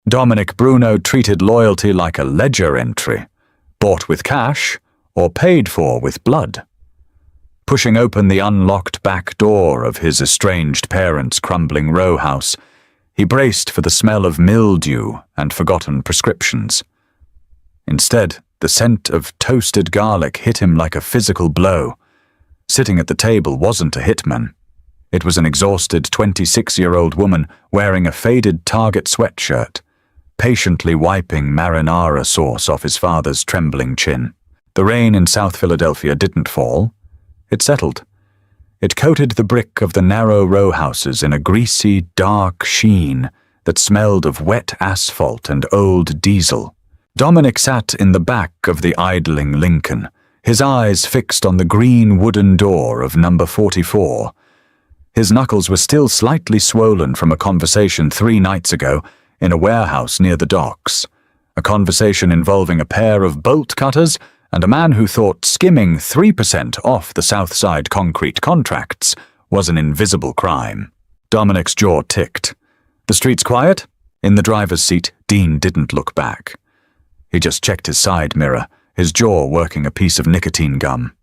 Dominic Bruno treated loyalty like a ledger entry, bought with cash or paid for with blood. Pushing open the unlocked back door of his estranged parents' crumbling row house, he braced for the smell of mildew and forgotten prescriptions. Instead, the scent of toasted garlic hit him like a physical blow. Sitting at the table wasn't a hitman. It was an exhausted 26-year-old woman wearing a faded Target sweatshirt, patiently wiping marinara sauce off his father's trembling chin. The rain in South Philadelphia didn't fall. It settled. It coated the brick of the narrow row houses in a greasy, dark sheen that smelled of wet asphalt and old diesel. Dominic sat in the back of the idling Lincoln, his eyes fixed on the green wooden door of number 44. His knuckles were still slightly swollen from a conversation 3 nights ago in a warehouse near the docks, a conversation involving a pair of bolt cutters and a man who thought skimming 3% off the South Side concrete contracts was an invisible crime. Dominic's jaw ticked. The streets quiet? In the driver's seat, Dean didn't look back. He just checked his side mirror, his jaw working a piece of nicotine gum.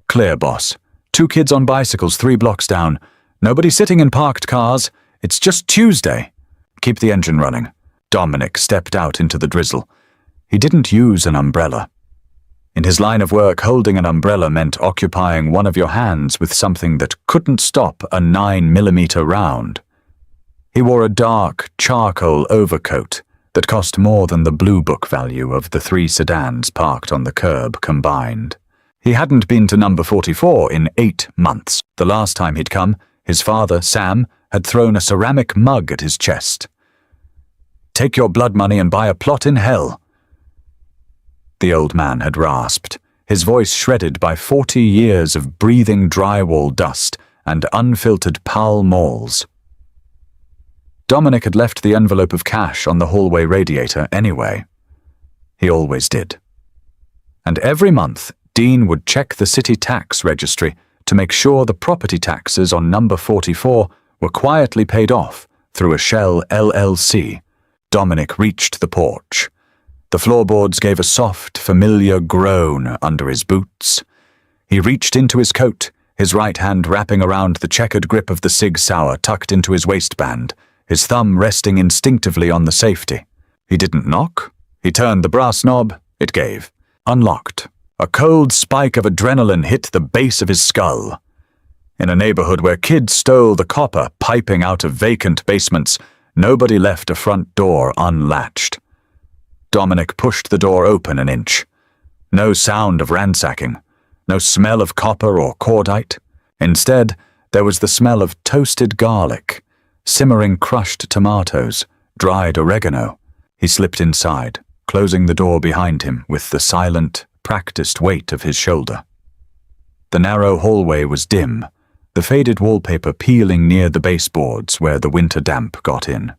Clear, boss. 2 kids on bicycles 3 blocks down. Nobody sitting in parked cars. It's just Tuesday. Keep the engine running. Dominic stepped out into the drizzle. He didn't use an umbrella. In his line of work, holding an umbrella meant occupying one of your hands with something that couldn't stop a 9mm round. He wore a dark, charcoal overcoat that cost more than the Blue Book value of the 3 sedans parked on the curb combined. He hadn't been to number 44 in 8 months. The last time he'd come, his father, Sam, had thrown a ceramic mug at his chest. "Take your blood money and buy a plot in hell," the old man had rasped, his voice shredded by 40 years of breathing drywall dust and unfiltered Pall Malls. Dominic had left the envelope of cash on the hallway radiator anyway. He always did. And every month, Dean would check the city tax registry to make sure the property taxes on number 44 were quietly paid off through a shell LLC. Dominic reached the porch. The floorboards gave a soft, familiar groan under his boots. He reached into his coat, his right hand wrapping around the checkered grip of the Sig Sauer tucked into his waistband, his thumb resting instinctively on the safety. He didn't knock. He turned the brass knob. It gave. Unlocked. A cold spike of adrenaline hit the base of his skull. In a neighborhood where kids stole the copper piping out of vacant basements, nobody left a front door unlatched. Dominic pushed the door open an inch. No sound of ransacking. No smell of copper or cordite. Instead, there was the smell of toasted garlic, simmering crushed tomatoes, dried oregano. He slipped inside, closing the door behind him with the silent, practiced weight of his shoulder. The narrow hallway was dim, the faded wallpaper peeling near the baseboards where the winter damp got in.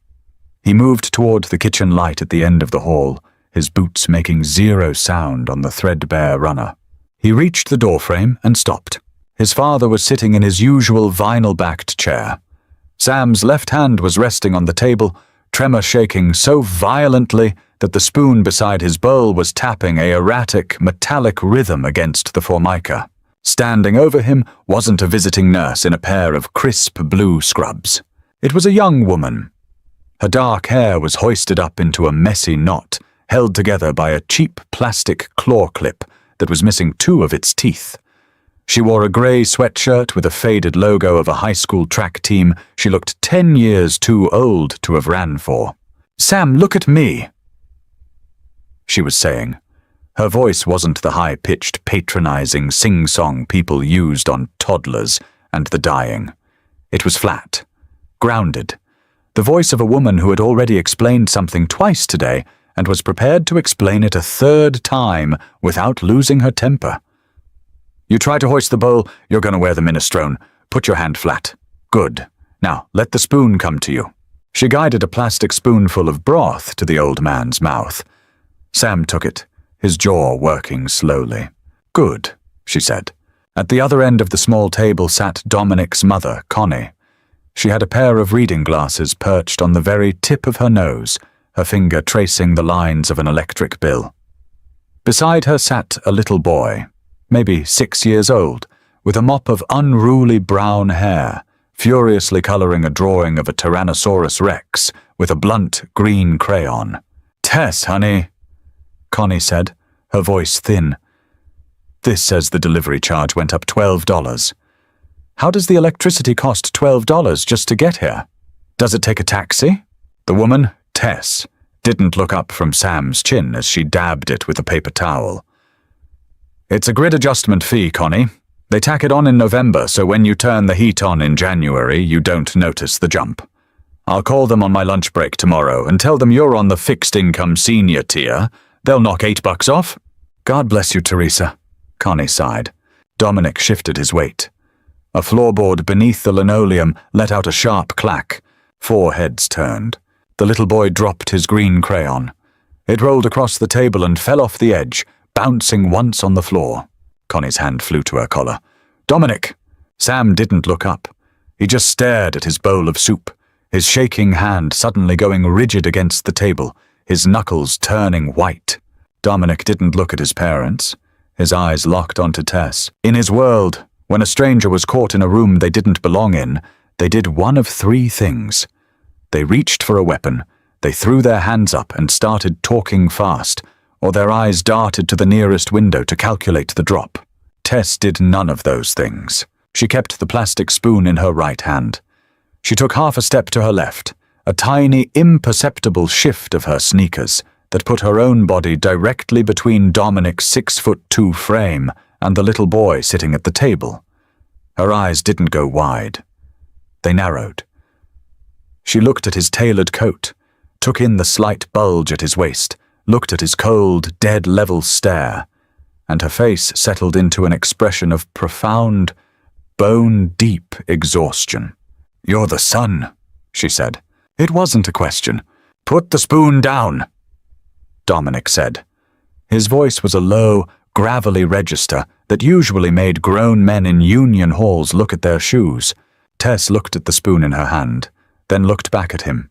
He moved toward the kitchen light at the end of the hall, his boots making zero sound on the threadbare runner. He reached the doorframe and stopped. His father was sitting in his usual vinyl-backed chair. Sam's left hand was resting on the table, tremor shaking so violently that the spoon beside his bowl was tapping a erratic, metallic rhythm against the formica. Standing over him wasn't a visiting nurse in a pair of crisp blue scrubs. It was a young woman. Her dark hair was hoisted up into a messy knot, held together by a cheap plastic claw clip that was missing 2 of its teeth. She wore a grey sweatshirt with a faded logo of a high school track team she looked 10 years too old to have ran for. "Sam, look at me," she was saying. Her voice wasn't the high-pitched, patronizing sing-song people used on toddlers and the dying. It was flat, grounded, the voice of a woman who had already explained something twice today and was prepared to explain it a 3rd time without losing her temper. "You try to hoist the bowl, you're going to wear the minestrone. Put your hand flat. Good. Now, let the spoon come to you." She guided a plastic spoonful of broth to the old man's mouth. Sam took it, his jaw working slowly. "Good," she said. At the other end of the small table sat Dominic's mother, Connie. She had a pair of reading glasses perched on the very tip of her nose, her finger tracing the lines of an electric bill. Beside her sat a little boy, maybe 6 years old, with a mop of unruly brown hair, furiously coloring a drawing of a Tyrannosaurus Rex with a blunt green crayon. "Tess, honey," Connie said, her voice thin. "This says the delivery charge went up $12. How does the electricity cost $12 just to get here? Does it take a taxi?" The woman, Tess, didn't look up from Sam's chin as she dabbed it with a paper towel. "It's a grid adjustment fee, Connie. They tack it on in November, so when you turn the heat on in January, you don't notice the jump. I'll call them on my lunch break tomorrow and tell them you're on the fixed income senior tier. They'll knock $8 off." "God bless you, Teresa," Connie sighed. Dominic shifted his weight. A floorboard beneath the linoleum let out a sharp clack. 4 heads turned. The little boy dropped his green crayon. It rolled across the table and fell off the edge, bouncing once on the floor. Connie's hand flew to her collar. "Dominic!" Sam didn't look up. He just stared at his bowl of soup, his shaking hand suddenly going rigid against the table, his knuckles turning white. Dominic didn't look at his parents. His eyes locked onto Tess. In his world, when a stranger was caught in a room they didn't belong in, they did one of 3 things. They reached for a weapon, they threw their hands up and started talking fast, or their eyes darted to the nearest window to calculate the drop. Tess did none of those things. She kept the plastic spoon in her right hand. She took half a step to her left, a tiny, imperceptible shift of her sneakers that put her own body directly between Dominic's 6'2" frame and the little boy sitting at the table. Her eyes didn't go wide. They narrowed. She looked at his tailored coat, took in the slight bulge at his waist, looked at his cold, dead-level stare, and her face settled into an expression of profound, bone-deep exhaustion. "You're the son," she said. It wasn't a question. "Put the spoon down," Dominic said. His voice was a low, gravelly register that usually made grown men in union halls look at their shoes. Tess looked at the spoon in her hand, then looked back at him.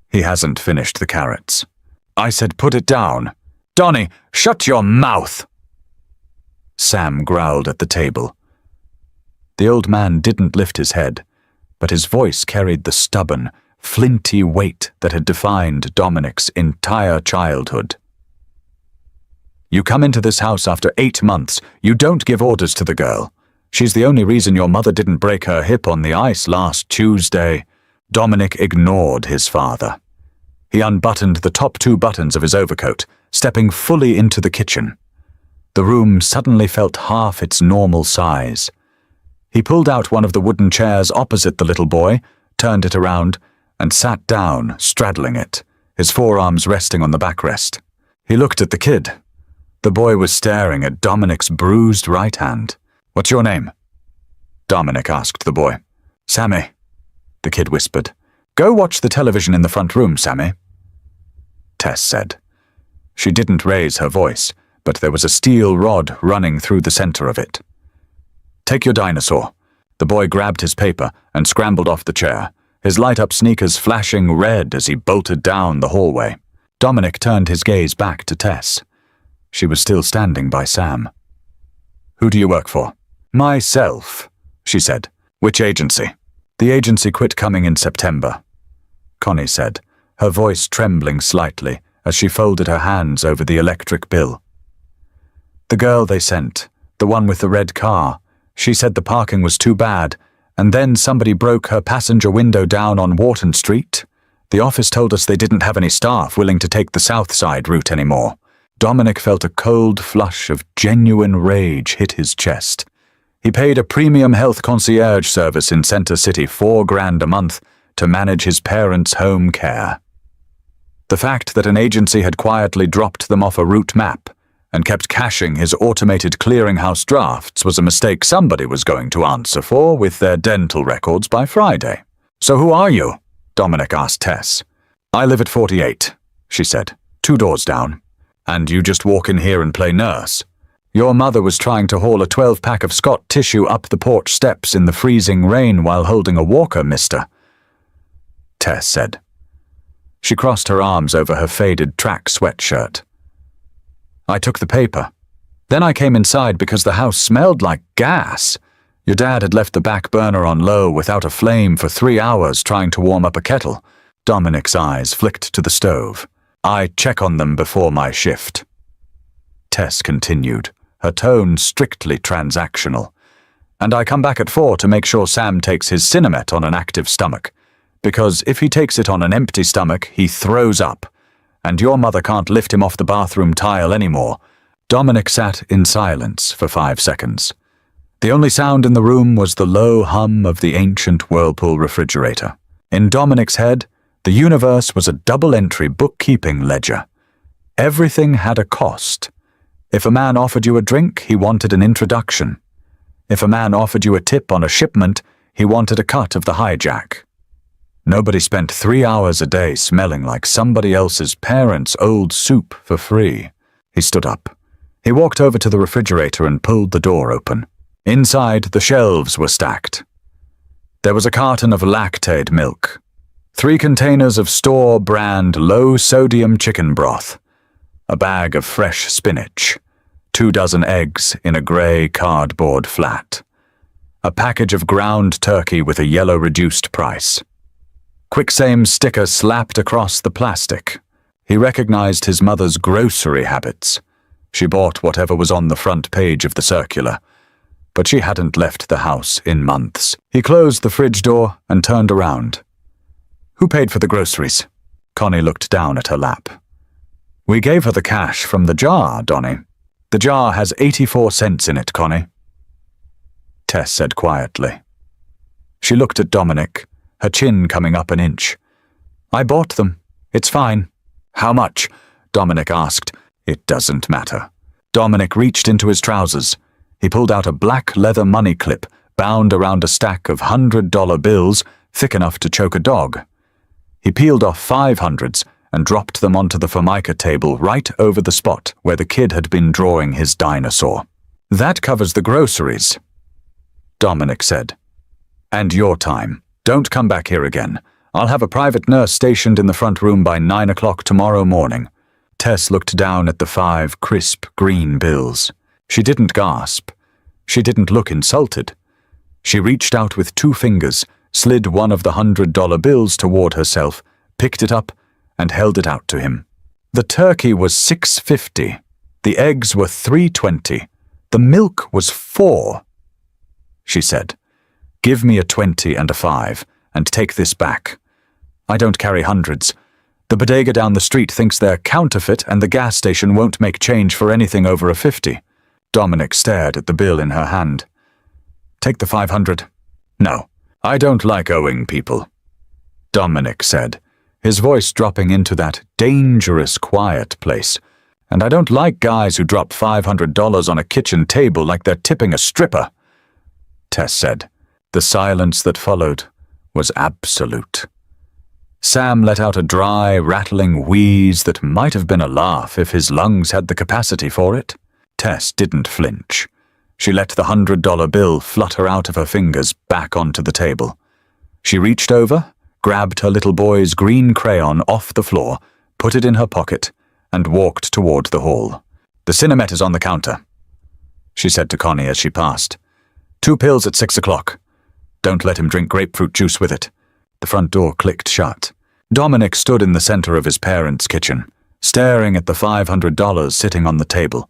"He hasn't finished the carrots." "I said put it down." "Donnie, shut your mouth!" Sam growled at the table. The old man didn't lift his head, but his voice carried the stubborn, flinty weight that had defined Dominic's entire childhood. "You come into this house after 8 months. You don't give orders to the girl. She's the only reason your mother didn't break her hip on the ice last Tuesday." Dominic ignored his father. He unbuttoned the top 2 buttons of his overcoat, stepping fully into the kitchen. The room suddenly felt half its normal size. He pulled out one of the wooden chairs opposite the little boy, turned it around, and sat down, straddling it, his forearms resting on the backrest. He looked at the kid. The boy was staring at Dominic's bruised right hand. "What's your name?" Dominic asked the boy. "Sammy," the kid whispered. "Go watch the television in the front room, Sammy," Tess said. She didn't raise her voice, but there was a steel rod running through the center of it. "Take your dinosaur." The boy grabbed his paper and scrambled off the chair, his light-up sneakers flashing red as he bolted down the hallway. Dominic turned his gaze back to Tess. She was still standing by Sam. "Who do you work for?" "Myself," she said. "Which agency?" "The agency quit coming in September," Connie said, her voice trembling slightly as she folded her hands over the electric bill. "The girl they sent, the one with the red car, she said the parking was too bad, and then somebody broke her passenger window down on Wharton Street. The office told us they didn't have any staff willing to take the South Side route anymore." Dominic felt a cold flush of genuine rage hit his chest. He paid a premium health concierge service in Center City $4,000 a month to manage his parents' home care. The fact that an agency had quietly dropped them off a route map and kept cashing his automated clearinghouse drafts was a mistake somebody was going to answer for with their dental records by Friday. "So who are you?" Dominic asked Tess. "I live at 48, she said, 2 doors down. And you just walk in here and play nurse?" Your mother was trying to haul a 12-pack of Scott tissue up the porch steps in the freezing rain while holding a walker, mister," Tess said. She crossed her arms over her faded track sweatshirt. "I took the paper. Then I came inside because the house smelled like gas. Your dad had left the back burner on low without a flame for 3 hours trying to warm up a kettle." Dominic's eyes flicked to the stove. "I check on them before my shift," Tess continued, her tone strictly transactional. "And I come back at 4 to make sure Sam takes his Cinemet on an active stomach. Because if he takes it on an empty stomach, he throws up. And your mother can't lift him off the bathroom tile anymore." Dominic sat in silence for 5 seconds. The only sound in the room was the low hum of the ancient Whirlpool refrigerator. In Dominic's head, the universe was a double-entry bookkeeping ledger. Everything had a cost. If a man offered you a drink, he wanted an introduction. If a man offered you a tip on a shipment, he wanted a cut of the hijack. Nobody spent 3 hours a day smelling like somebody else's parents' old soup for free. He stood up. He walked over to the refrigerator and pulled the door open. Inside, the shelves were stacked. There was a carton of Lactaid milk, 3 containers of store-brand low-sodium chicken broth, a bag of fresh spinach, 2 dozen eggs in a grey cardboard flat, a package of ground turkey with a yellow reduced price. Quick-Same's sticker slapped across the plastic. He recognized his mother's grocery habits. She bought whatever was on the front page of the circular, but she hadn't left the house in months. He closed the fridge door and turned around. "Who paid for the groceries?" Connie looked down at her lap. "We gave her the cash from the jar, Donnie. The jar has 84 cents in it, Connie," Tess said quietly. She looked at Dominic, her chin coming up an inch. "I bought them. It's fine." "How much?" Dominic asked. "It doesn't matter." Dominic reached into his trousers. He pulled out a black leather money clip bound around a stack of $100 bills thick enough to choke a dog. He peeled off 500s and dropped them onto the Formica table right over the spot where the kid had been drawing his dinosaur. "That covers the groceries," Dominic said. "And your time. Don't come back here again. I'll have a private nurse stationed in the front room by 9 o'clock tomorrow morning." Tess looked down at the 5 crisp green bills. She didn't gasp. She didn't look insulted. She reached out with 2 fingers, slid one of the $100 bills toward herself, picked it up, and held it out to him. The turkey was $6.50. The eggs were $3.20. The milk was $4. She said, "Give me a 20 and a 5, and take this back. I don't carry hundreds. The bodega down the street thinks they're counterfeit, and the gas station won't make change for anything over a 50. Dominic stared at the bill in her hand. "Take the 500. "No, I don't like owing people," Dominic said, his voice dropping into that dangerous quiet place. "And I don't like guys who drop $500 on a kitchen table like they're tipping a stripper," Tess said. The silence that followed was absolute. Sam let out a dry, rattling wheeze that might have been a laugh if his lungs had the capacity for it. Tess didn't flinch. She let the $100 bill flutter out of her fingers back onto the table. She reached over, grabbed her little boy's green crayon off the floor, put it in her pocket, and walked toward the hall. "The Cinemet is on the counter," she said to Connie as she passed. 2 pills at 6 o'clock. Don't let him drink grapefruit juice with it." The front door clicked shut. Dominic stood in the center of his parents' kitchen, staring at the $500 sitting on the table.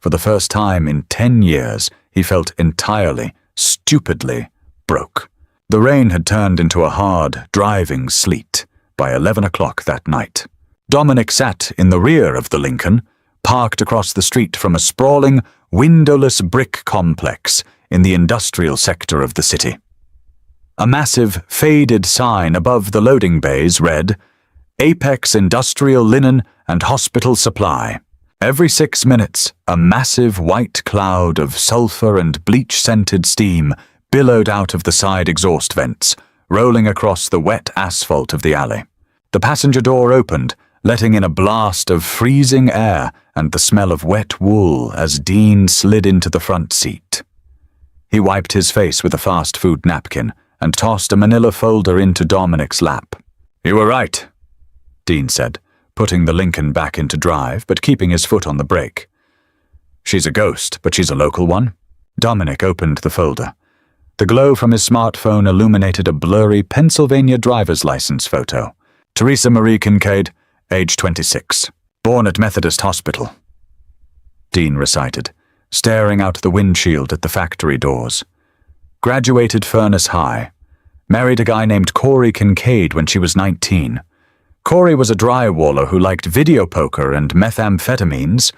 For the first time in 10 years, he felt entirely, stupidly broke. The rain had turned into a hard, driving sleet by 11 o'clock that night. Dominic sat in the rear of the Lincoln, parked across the street from a sprawling, windowless brick complex in the industrial sector of the city. A massive, faded sign above the loading bays read, "Apex Industrial Linen and Hospital Supply." Every 6 minutes, a massive white cloud of sulfur and bleach-scented steam billowed out of the side exhaust vents, rolling across the wet asphalt of the alley. The passenger door opened, letting in a blast of freezing air and the smell of wet wool as Dean slid into the front seat. He wiped his face with a fast food napkin and tossed a manila folder into Dominic's lap. "You were right," Dean said, putting the Lincoln back into drive but keeping his foot on the brake. "She's a ghost, but she's a local one." Dominic opened the folder. The glow from his smartphone illuminated a blurry Pennsylvania driver's license photo. Teresa Marie Kincaid, age 26. Born at Methodist Hospital. Dean recited, staring out the windshield at the factory doors. Graduated Furnace High. Married a guy named Corey Kincaid when she was 19. Corey was a drywaller who liked video poker and methamphetamines.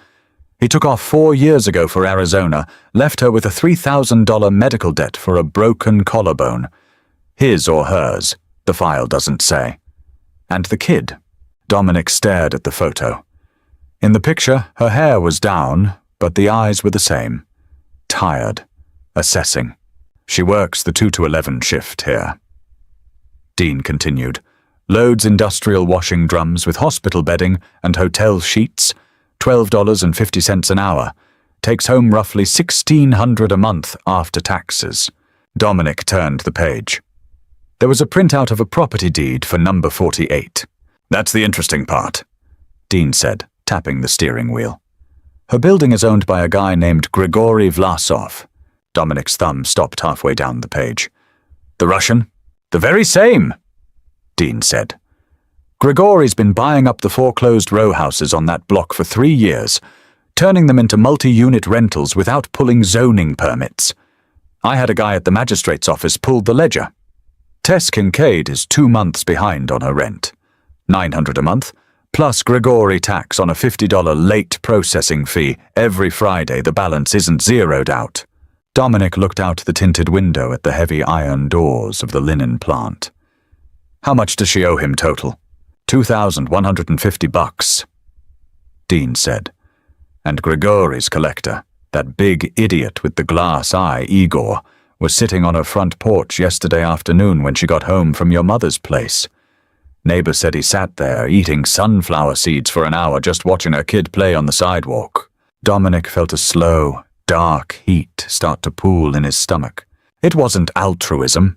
He took off 4 years ago for Arizona, left her with a $3,000 medical debt for a broken collarbone. His or hers, the file doesn't say. And the kid. Dominic stared at the photo. In the picture, her hair was down, but the eyes were the same. Tired. Assessing. She works the 2 to 11 shift here. Dean continued. Loads industrial washing drums with hospital bedding and hotel sheets, $12.50 an hour. Takes home roughly $1,600 a month after taxes. Dominic turned the page. There was a printout of a property deed for number 48. "That's the interesting part," Dean said, tapping the steering wheel. "Her building is owned by a guy named Grigory Vlasov." Dominic's thumb stopped halfway down the page. "The Russian?" "The very same," Dean said. "Grigory's been buying up the foreclosed row houses on that block for 3 years, turning them into multi-unit rentals without pulling zoning permits. I had a guy at the magistrate's office pull the ledger. Tess Kincaid is 2 months behind on her rent. $900 a month, plus Grigory tax on a $50 late processing fee every Friday. The balance isn't zeroed out." Dominic looked out the tinted window at the heavy iron doors of the linen plant. "How much does she owe him total?" $2,150, Dean said. "And Grigory's collector, that big idiot with the glass eye, Igor, was sitting on her front porch yesterday afternoon when she got home from your mother's place. Neighbor said he sat there eating sunflower seeds for an hour just watching her kid play on the sidewalk." Dominic felt a slow, dark heat start to pool in his stomach. It wasn't altruism.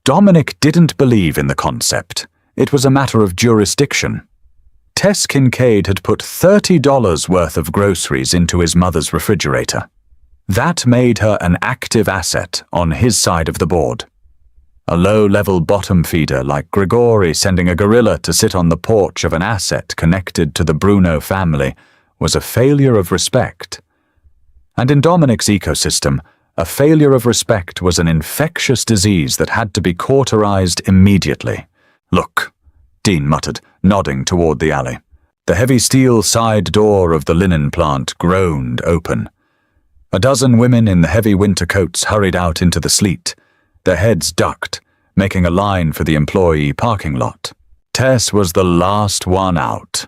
Dominic didn't believe in the concept. It was a matter of jurisdiction. Tess Kincaid had put $30 worth of groceries into his mother's refrigerator. That made her an active asset on his side of the board. A low-level bottom feeder like Grigory sending a gorilla to sit on the porch of an asset connected to the Bruno family was a failure of respect. And in Dominic's ecosystem, a failure of respect was an infectious disease that had to be cauterized immediately. "Look," Dean muttered, nodding toward the alley. The heavy steel side door of the linen plant groaned open. A dozen women in the heavy winter coats hurried out into the sleet, their heads ducked, making a line for the employee parking lot. Tess was the last one out.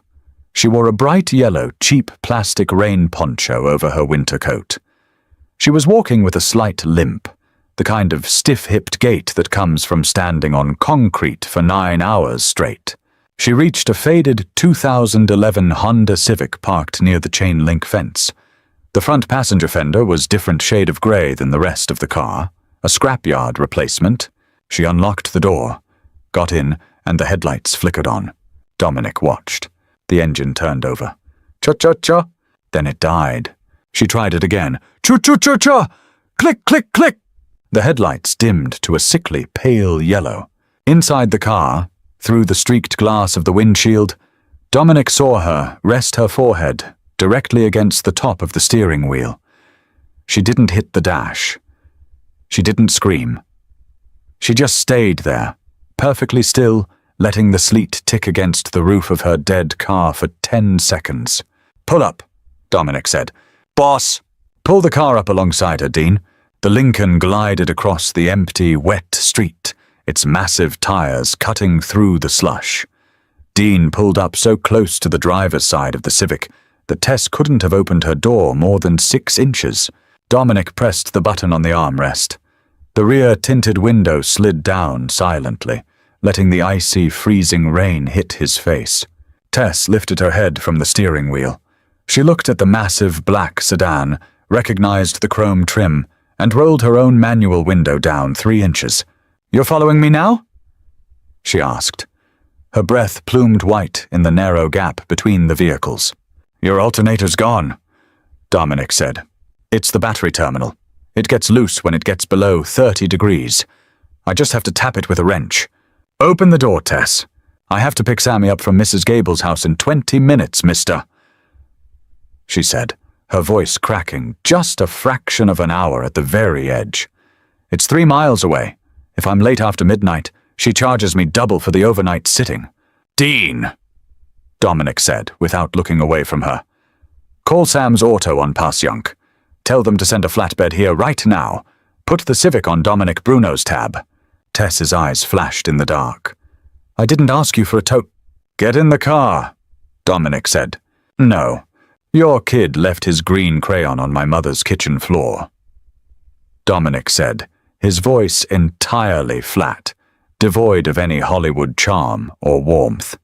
She wore a bright yellow, cheap plastic rain poncho over her winter coat. She was walking with a slight limp, the kind of stiff-hipped gait that comes from standing on concrete for 9 hours straight. She reached a faded 2011 Honda Civic parked near the chain-link fence. The front passenger fender was different shade of gray than the rest of the car, a scrapyard replacement. She unlocked the door, got in, and the headlights flickered on. Dominic watched. The engine turned over. Cha-cha-cha. Then it died. She tried it again. Choo-choo-choo-cha! Click, click, click! The headlights dimmed to a sickly pale yellow. Inside the car, through the streaked glass of the windshield, Dominic saw her rest her forehead directly against the top of the steering wheel. She didn't hit the dash. She didn't scream. She just stayed there, perfectly still, letting the sleet tick against the roof of her dead car for 10 seconds. "Pull up," Dominic said. "Boss!" "Pull the car up alongside her, Dean." The Lincoln glided across the empty, wet street, its massive tires cutting through the slush. Dean pulled up so close to the driver's side of the Civic that Tess couldn't have opened her door more than 6 inches. Dominic pressed the button on the armrest. The rear tinted window slid down silently, letting the icy, freezing rain hit his face. Tess lifted her head from the steering wheel. She looked at the massive black sedan, recognized the chrome trim, and rolled her own manual window down 3 inches. "You're following me now?" she asked. Her breath plumed white in the narrow gap between the vehicles. "Your alternator's gone," Dominic said. "It's the battery terminal. It gets loose when it gets below 30 degrees. I just have to tap it with a wrench. Open the door, Tess. I have to pick Sammy up from Mrs. Gable's house in 20 minutes, mister," she said, her voice cracking just a fraction of an hour at the very edge. "It's 3 miles away. If I'm late after midnight, she charges me double for the overnight sitting." "Dean," Dominic said, without looking away from her. "Call Sam's auto on Passyunk. Tell them to send a flatbed here right now. Put the Civic on Dominic Bruno's tab." Tess's eyes flashed in the dark. "I didn't ask you for a tow—" "Get in the car," Dominic said. "No. Your kid left his green crayon on my mother's kitchen floor," Dominic said, his voice entirely flat, devoid of any Hollywood charm or warmth.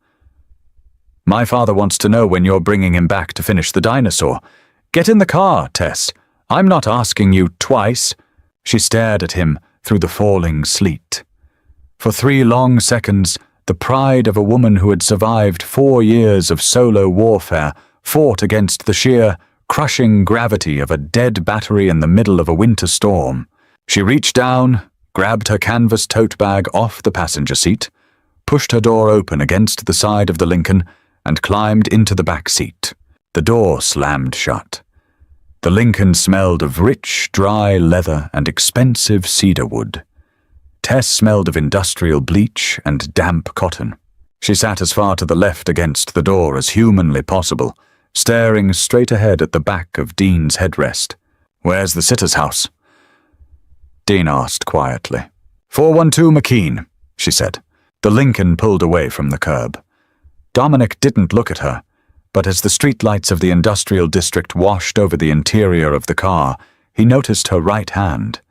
"My father wants to know when you're bringing him back to finish the dinosaur. Get in the car, Tess. I'm not asking you twice." She stared at him through the falling sleet. For 3 long seconds, the pride of a woman who had survived 4 years of solo warfare fought against the sheer, crushing gravity of a dead battery in the middle of a winter storm. She reached down, grabbed her canvas tote bag off the passenger seat, pushed her door open against the side of the Lincoln, and climbed into the back seat. The door slammed shut. The Lincoln smelled of rich, dry leather and expensive cedar wood. Tess smelled of industrial bleach and damp cotton. She sat as far to the left against the door as humanly possible, staring straight ahead at the back of Dean's headrest. "Where's the sitter's house?" Dean asked quietly. 412 McKean, she said. The Lincoln pulled away from the curb. Dominic didn't look at her, but as the streetlights of the industrial district washed over the interior of the car, he noticed her right hand.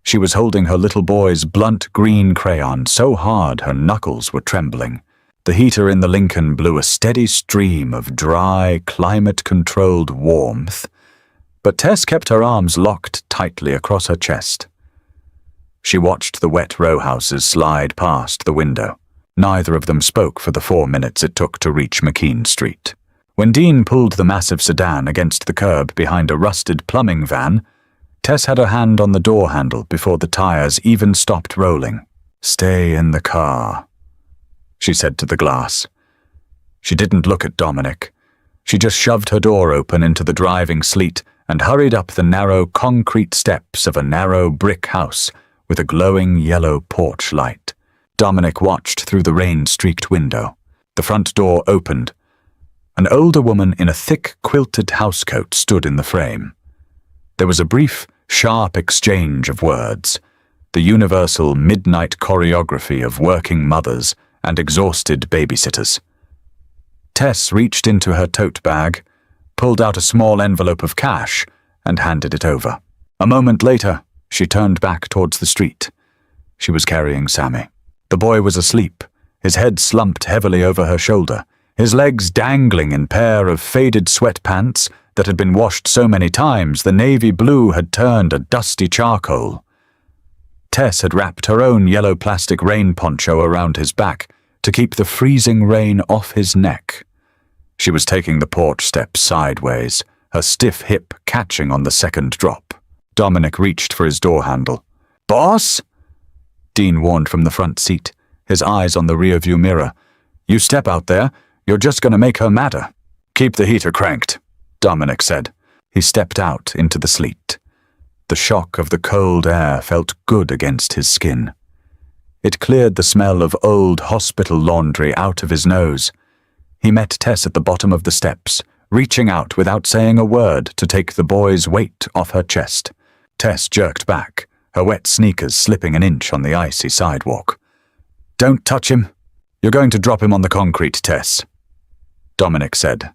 She was holding her little boy's blunt green crayon so hard her knuckles were trembling. The heater in the Lincoln blew a steady stream of dry, climate-controlled warmth, but Tess kept her arms locked tightly across her chest. She watched the wet row houses slide past the window. Neither of them spoke for the 4 minutes it took to reach McKean Street. When Dean pulled the massive sedan against the curb behind a rusted plumbing van, Tess had her hand on the door handle before the tires even stopped rolling. "Stay in the car," she said to the glass. She didn't look at Dominic. She just shoved her door open into the driving sleet and hurried up the narrow concrete steps of a narrow brick house with a glowing yellow porch light. Dominic watched through the rain-streaked window. The front door opened. An older woman in a thick quilted housecoat stood in the frame. There was a brief, sharp exchange of words, the universal midnight choreography of working mothers and exhausted babysitters. Tess reached into her tote bag, pulled out a small envelope of cash, and handed it over. A moment later, she turned back towards the street. She was carrying Sammy. The boy was asleep, his head slumped heavily over her shoulder, his legs dangling in a pair of faded sweatpants that had been washed so many times the navy blue had turned a dusty charcoal. Tess had wrapped her own yellow plastic rain poncho around his back to keep the freezing rain off his neck. She was taking the porch steps sideways, her stiff hip catching on the second drop. Dominic reached for his door handle. "Boss?" Dean warned from the front seat, his eyes on the rearview mirror. "You step out there, you're just going to make her madder." "Keep the heater cranked," Dominic said. He stepped out into the sleet. The shock of the cold air felt good against his skin. It cleared the smell of old hospital laundry out of his nose. He met Tess at the bottom of the steps, reaching out without saying a word to take the boy's weight off her chest. Tess jerked back, her wet sneakers slipping an inch on the icy sidewalk. "Don't touch him. You're going to drop him on the concrete, Tess," Dominic said.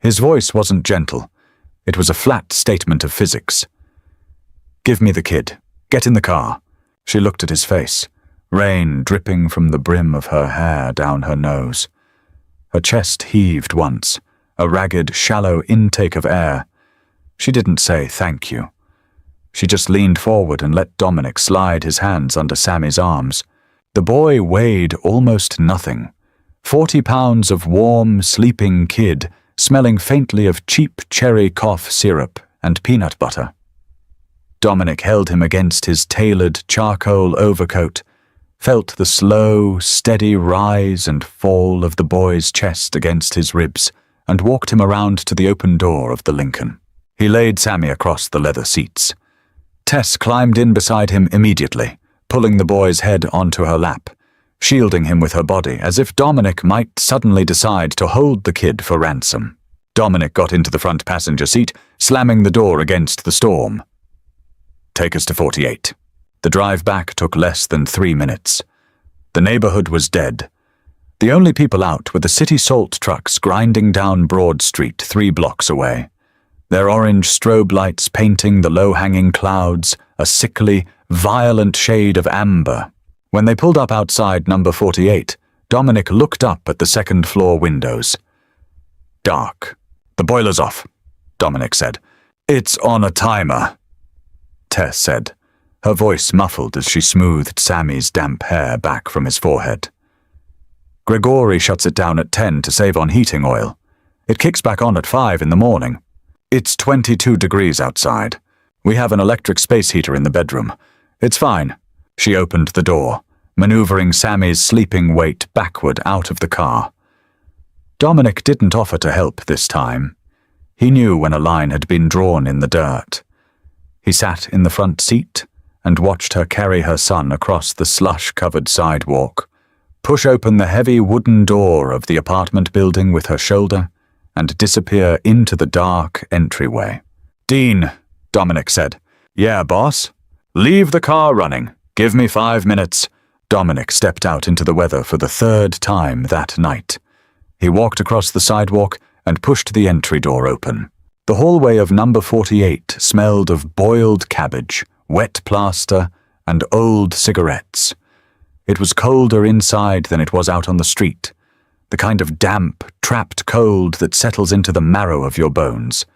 His voice wasn't gentle. It was a flat statement of physics. "Give me the kid. Get in the car." She looked at his face, rain dripping from the brim of her hair down her nose. Her chest heaved once, a ragged, shallow intake of air. She didn't say thank you. She just leaned forward and let Dominic slide his hands under Sammy's arms. The boy weighed almost nothing. 40 pounds of warm, sleeping kid, smelling faintly of cheap cherry cough syrup and peanut butter. Dominic held him against his tailored charcoal overcoat, felt the slow, steady rise and fall of the boy's chest against his ribs, and walked him around to the open door of the Lincoln. He laid Sammy across the leather seats. Tess climbed in beside him immediately, pulling the boy's head onto her lap, shielding him with her body as if Dominic might suddenly decide to hold the kid for ransom. Dominic got into the front passenger seat, slamming the door against the storm. "Take us to 48. The drive back took less than 3 minutes. The neighborhood was dead. The only people out were the city salt trucks grinding down Broad Street 3 blocks away, their orange strobe lights painting the low-hanging clouds a sickly, violent shade of amber. When they pulled up outside number 48, Dominic looked up at the second-floor windows. "Dark. The boiler's off," Dominic said. "It's on a timer," Tess said, her voice muffled as she smoothed Sammy's damp hair back from his forehead. "Grigori shuts it down at 10 to save on heating oil. It kicks back on at 5 in the morning. It's 22 degrees outside. We have an electric space heater in the bedroom. It's fine." She opened the door, maneuvering Sammy's sleeping weight backward out of the car. Dominic didn't offer to help this time. He knew when a line had been drawn in the dirt. He sat in the front seat and watched her carry her son across the slush-covered sidewalk, push open the heavy wooden door of the apartment building with her shoulder, and disappear into the dark entryway. "Dean," Dominic said. "Yeah, boss? Leave the car running. Give me 5 minutes." Dominic stepped out into the weather for the 3rd time that night. He walked across the sidewalk and pushed the entry door open. The hallway of number 48 smelled of boiled cabbage, wet plaster, and old cigarettes. It was colder inside than it was out on the street, the kind of damp, trapped cold that settles into the marrow of your bones.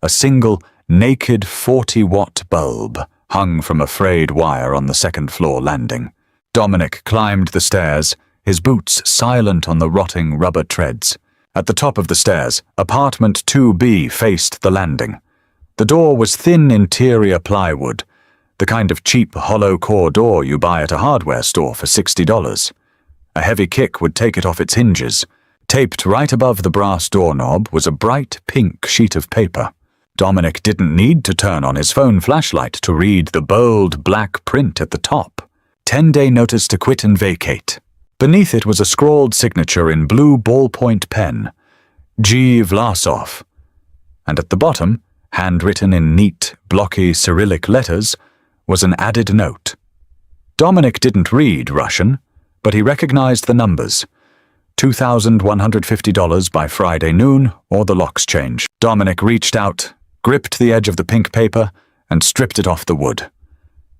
A single, naked 40-watt bulb hung from a frayed wire on the second-floor landing. Dominic climbed the stairs, his boots silent on the rotting rubber treads. At the top of the stairs, apartment 2B faced the landing. The door was thin interior plywood, the kind of cheap hollow-core door you buy at a hardware store for $60. A heavy kick would take it off its hinges. Taped right above the brass doorknob was a bright pink sheet of paper. Dominic didn't need to turn on his phone flashlight to read the bold black print at the top. 10-day notice to quit and vacate. Beneath it was a scrawled signature in blue ballpoint pen, G. Vlasov. And at the bottom, handwritten in neat, blocky Cyrillic letters, was an added note. Dominic didn't read Russian, but he recognized the numbers. $2,150 by Friday noon, or the locks change. Dominic reached out, gripped the edge of the pink paper, and stripped it off the wood.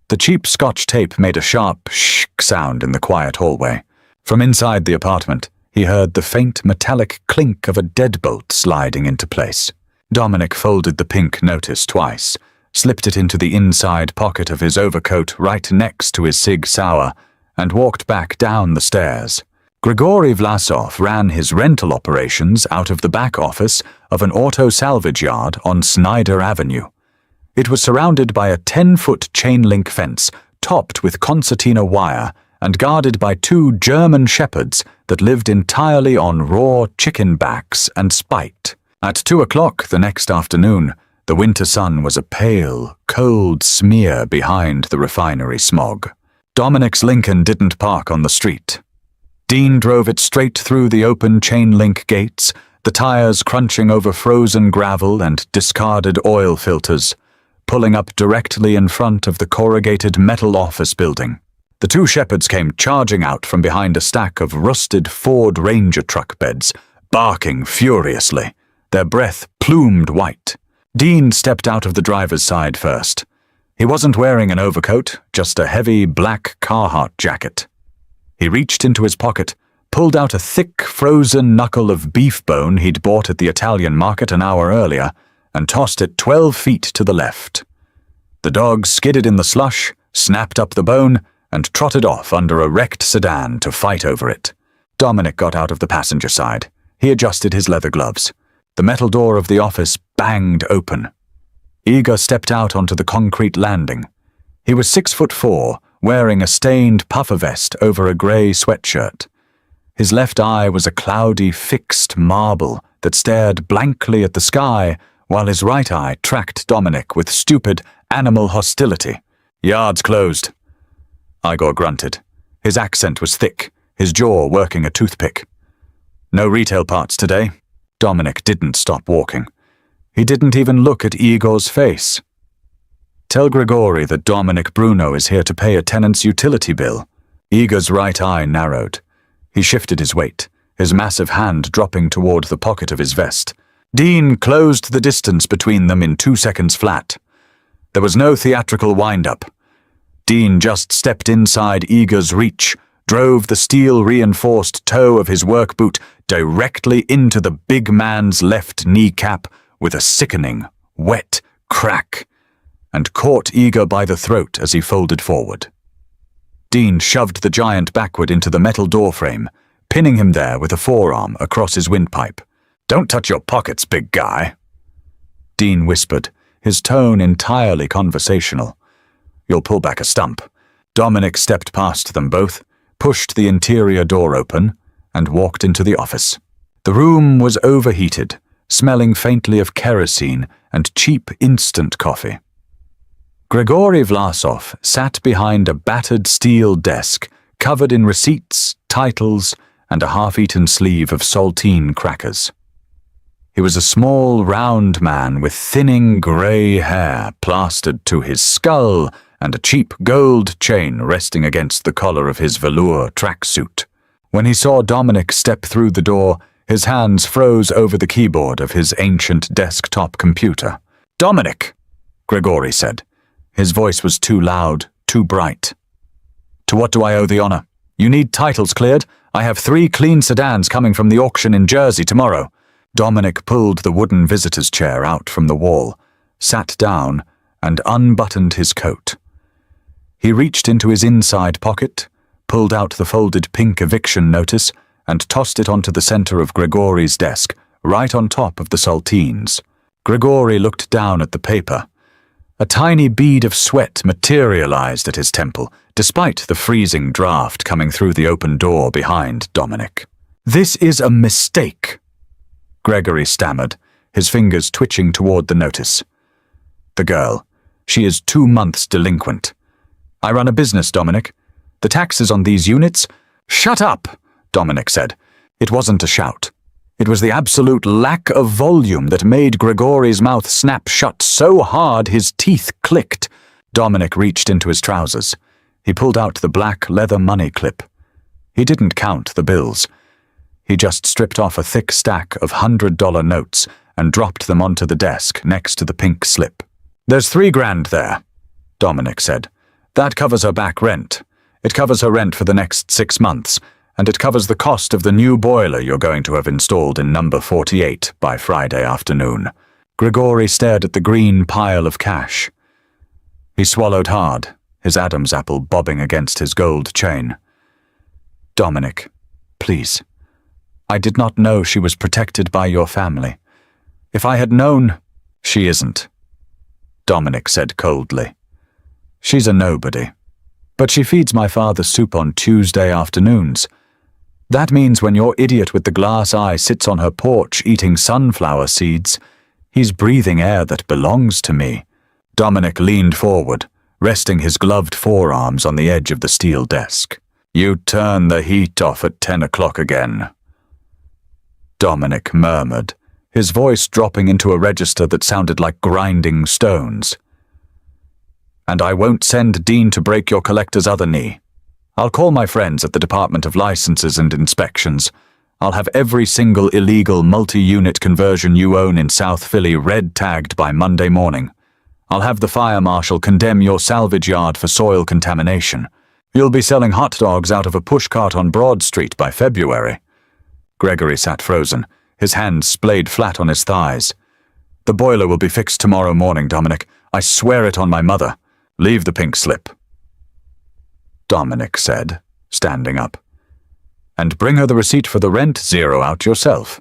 The cheap Scotch tape made a sharp shk sound in the quiet hallway. From inside the apartment, he heard the faint metallic clink of a deadbolt sliding into place. Dominic folded the pink notice twice, slipped it into the inside pocket of his overcoat right next to his Sig Sauer, and walked back down the stairs. Grigori Vlasov ran his rental operations out of the back office of an auto salvage yard on Snyder Avenue. It was surrounded by a 10-foot chain-link fence, topped with concertina wire, and guarded by 2 German shepherds that lived entirely on raw chicken backs and spite. At 2 o'clock the next afternoon, the winter sun was a pale, cold smear behind the refinery smog. Dominic's Lincoln didn't park on the street. Dean drove it straight through the open chain-link gates, the tires crunching over frozen gravel and discarded oil filters, pulling up directly in front of the corrugated metal office building. The 2 shepherds came charging out from behind a stack of rusted Ford Ranger truck beds, barking furiously, their breath plumed white. Dean stepped out of the driver's side first. He wasn't wearing an overcoat, just a heavy black Carhartt jacket. He reached into his pocket, pulled out a thick, frozen knuckle of beef bone he'd bought at the Italian market an hour earlier and tossed it 12 feet to the left. The dog skidded in the slush, snapped up the bone, and trotted off under a wrecked sedan to fight over it. Dominic got out of the passenger side. He adjusted his leather gloves. The metal door of the office banged open. Igor stepped out onto the concrete landing. He was 6'4", wearing a stained puffer vest over a grey sweatshirt. His left eye was a cloudy, fixed marble that stared blankly at the sky, while his right eye tracked Dominic with stupid, animal hostility. "Yard's closed." Igor grunted. His accent was thick, his jaw working a toothpick. "No retail parts today." Dominic didn't stop walking. He didn't even look at Igor's face. "Tell Grigori that Dominic Bruno is here to pay a tenant's utility bill." Igor's right eye narrowed. He shifted his weight, his massive hand dropping toward the pocket of his vest. Dean closed the distance between them in 2 seconds flat. There was no theatrical wind-up. Dean just stepped inside Igor's reach, drove the steel-reinforced toe of his work boot directly into the big man's left kneecap with a sickening, wet crack, and caught Igor by the throat as he folded forward. Dean shoved the giant backward into the metal doorframe, pinning him there with a forearm across his windpipe. "Don't touch your pockets, big guy," Dean whispered, his tone entirely conversational. "You'll pull back a stump." Dominic stepped past them both, pushed the interior door open, and walked into the office. The room was overheated, smelling faintly of kerosene and cheap instant coffee. Grigory Vlasov sat behind a battered steel desk covered in receipts, titles, and a half-eaten sleeve of saltine crackers. He was a small, round man with thinning grey hair plastered to his skull and a cheap gold chain resting against the collar of his velour tracksuit. When he saw Dominic step through the door, his hands froze over the keyboard of his ancient desktop computer. "Dominic," Grigory said. His voice was too loud, too bright. "To what do I owe the honor? You need titles cleared? I have 3 clean sedans coming from the auction in Jersey tomorrow." Dominic pulled the wooden visitor's chair out from the wall, sat down, and unbuttoned his coat. He reached into his inside pocket, pulled out the folded pink eviction notice, and tossed it onto the center of Grigory's desk, right on top of the saltines. Grigory looked down at the paper. A tiny bead of sweat materialized at his temple, despite the freezing draft coming through the open door behind Dominic. "This is a mistake," Gregory stammered, his fingers twitching toward the notice. "The girl. She is 2 months delinquent. I run a business, Dominic. The taxes on these units—" "Shut up," Dominic said. It wasn't a shout. It was the absolute lack of volume that made Grigory's mouth snap shut so hard his teeth clicked. Dominic reached into his trousers. He pulled out the black leather money clip. He didn't count the bills. He just stripped off a thick stack of $100 notes and dropped them onto the desk next to the pink slip. "There's $3,000 there," Dominic said. "That covers her back rent. It covers her rent for the next 6 months, and it covers the cost of the new boiler you're going to have installed in number 48 by Friday afternoon." Grigory stared at the green pile of cash. He swallowed hard, his Adam's apple bobbing against his gold chain. "Dominic, please. I did not know she was protected by your family. If I had known—" "She isn't," Dominic said coldly. "She's a nobody. But she feeds my father soup on Tuesday afternoons. That means when your idiot with the glass eye sits on her porch eating sunflower seeds, he's breathing air that belongs to me." Dominic leaned forward, resting his gloved forearms on the edge of the steel desk. "You turn the heat off at 10 o'clock again," Dominic murmured, his voice dropping into a register that sounded like grinding stones. "And I won't send Dean to break your collector's other knee. I'll call my friends at the Department of Licenses and Inspections. I'll have every single illegal multi-unit conversion you own in South Philly red-tagged by Monday morning. I'll have the fire marshal condemn your salvage yard for soil contamination. You'll be selling hot dogs out of a pushcart on Broad Street by February. Gregory sat frozen, his hands splayed flat on his thighs. The boiler will be fixed tomorrow morning, Dominic. I swear it on my mother. Leave the pink slip. Dominic said, standing up. And bring her the receipt for the rent, zero out yourself.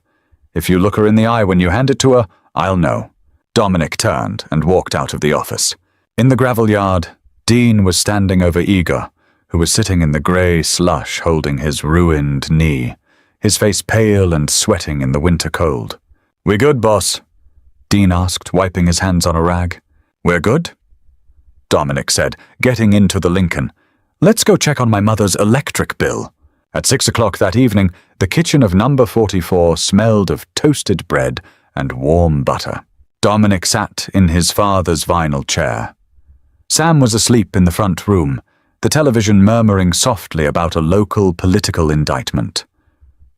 If you look her in the eye when you hand it to her, I'll know. Dominic turned and walked out of the office. In the gravel yard, Dean was standing over Igor, who was sitting in the grey slush holding his ruined knee, his face pale and sweating in the winter cold. "We good, boss?" Dean asked, wiping his hands on a rag. "We're good?" Dominic said, getting into the Lincoln. "Let's go check on my mother's electric bill." At 6 o'clock that evening, the kitchen of number 44 smelled of toasted bread and warm butter. Dominic sat in his father's vinyl chair. Sam was asleep in the front room, the television murmuring softly about a local political indictment.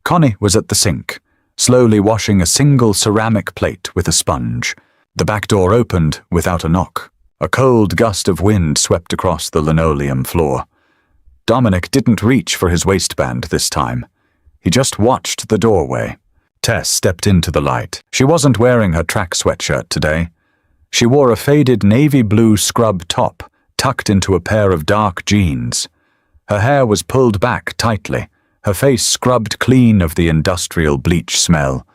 Connie was at the sink, slowly washing a single ceramic plate with a sponge. The back door opened without a knock. A cold gust of wind swept across the linoleum floor. Dominic didn't reach for his waistband this time. He just watched the doorway. Tess stepped into the light. She wasn't wearing her track sweatshirt today. She wore a faded navy blue scrub top tucked into a pair of dark jeans. Her hair was pulled back tightly, her face scrubbed clean of the industrial bleach smell,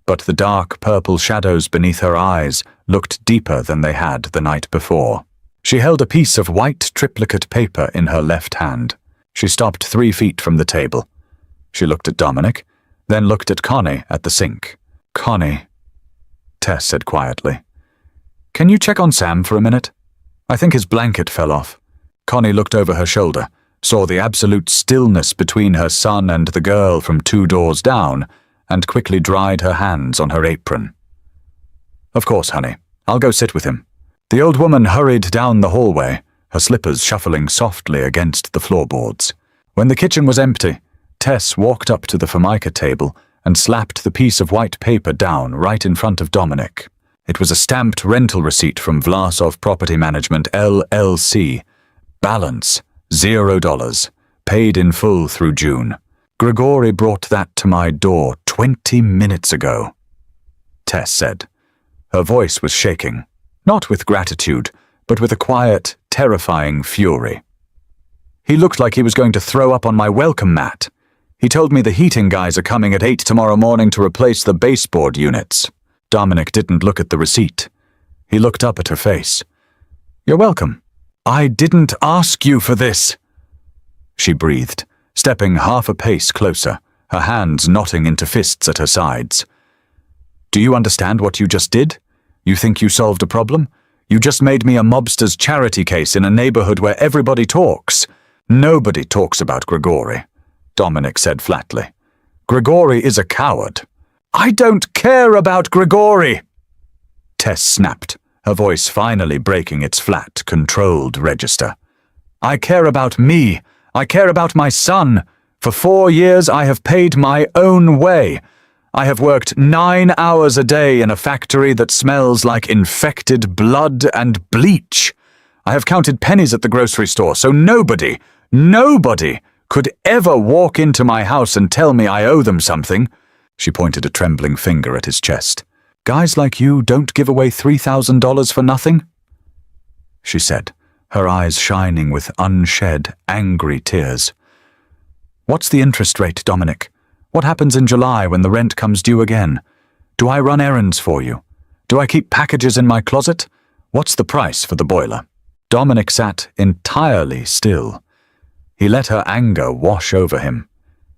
but the dark purple shadows beneath her eyes looked deeper than they had the night before. She held a piece of white triplicate paper in her left hand. She stopped 3 feet from the table. She looked at Dominic, then looked at Connie at the sink. "Connie," Tess said quietly, "can you check on Sam for a minute? I think his blanket fell off." Connie looked over her shoulder, saw the absolute stillness between her son and the girl from 2 doors down, and quickly dried her hands on her apron. "Of course, honey. I'll go sit with him." The old woman hurried down the hallway, her slippers shuffling softly against the floorboards. When the kitchen was empty, Tess walked up to the Formica table and slapped the piece of white paper down right in front of Dominic. It was a stamped rental receipt from Vlasov Property Management, LLC. Balance, $0. Paid in full through June. "Grigori brought that to my door 20 minutes ago," Tess said. Her voice was shaking, not with gratitude, but with a quiet, terrifying fury. "He looked like he was going to throw up on my welcome mat. He told me the heating guys are coming at 8 tomorrow morning to replace the baseboard units." Dominic didn't look at the receipt. He looked up at her face. "You're welcome. I didn't ask you for this," she breathed, stepping half a pace closer, her hands knotting into fists at her sides. "Do you understand what you just did? You think you solved a problem? You just made me a mobster's charity case in a neighborhood where everybody talks. Nobody talks about Grigori," Dominic said flatly. "Grigori is a coward." "I don't care about Grigori!" Tess snapped, her voice finally breaking its flat, controlled register. "I care about me. I care about my son. For 4 years I have paid my own way. I have worked 9 hours a day in a factory that smells like infected blood and bleach. I have counted pennies at the grocery store, so nobody could ever walk into my house and tell me I owe them something." She pointed a trembling finger at his chest. "Guys like you don't give away $3,000 for nothing?" she said, her eyes shining with unshed, angry tears. "What's the interest rate, Dominic? What happens in July when the rent comes due again? Do I run errands for you? Do I keep packages in my closet? What's the price for the boiler?" Dominic sat entirely still. He let her anger wash over him.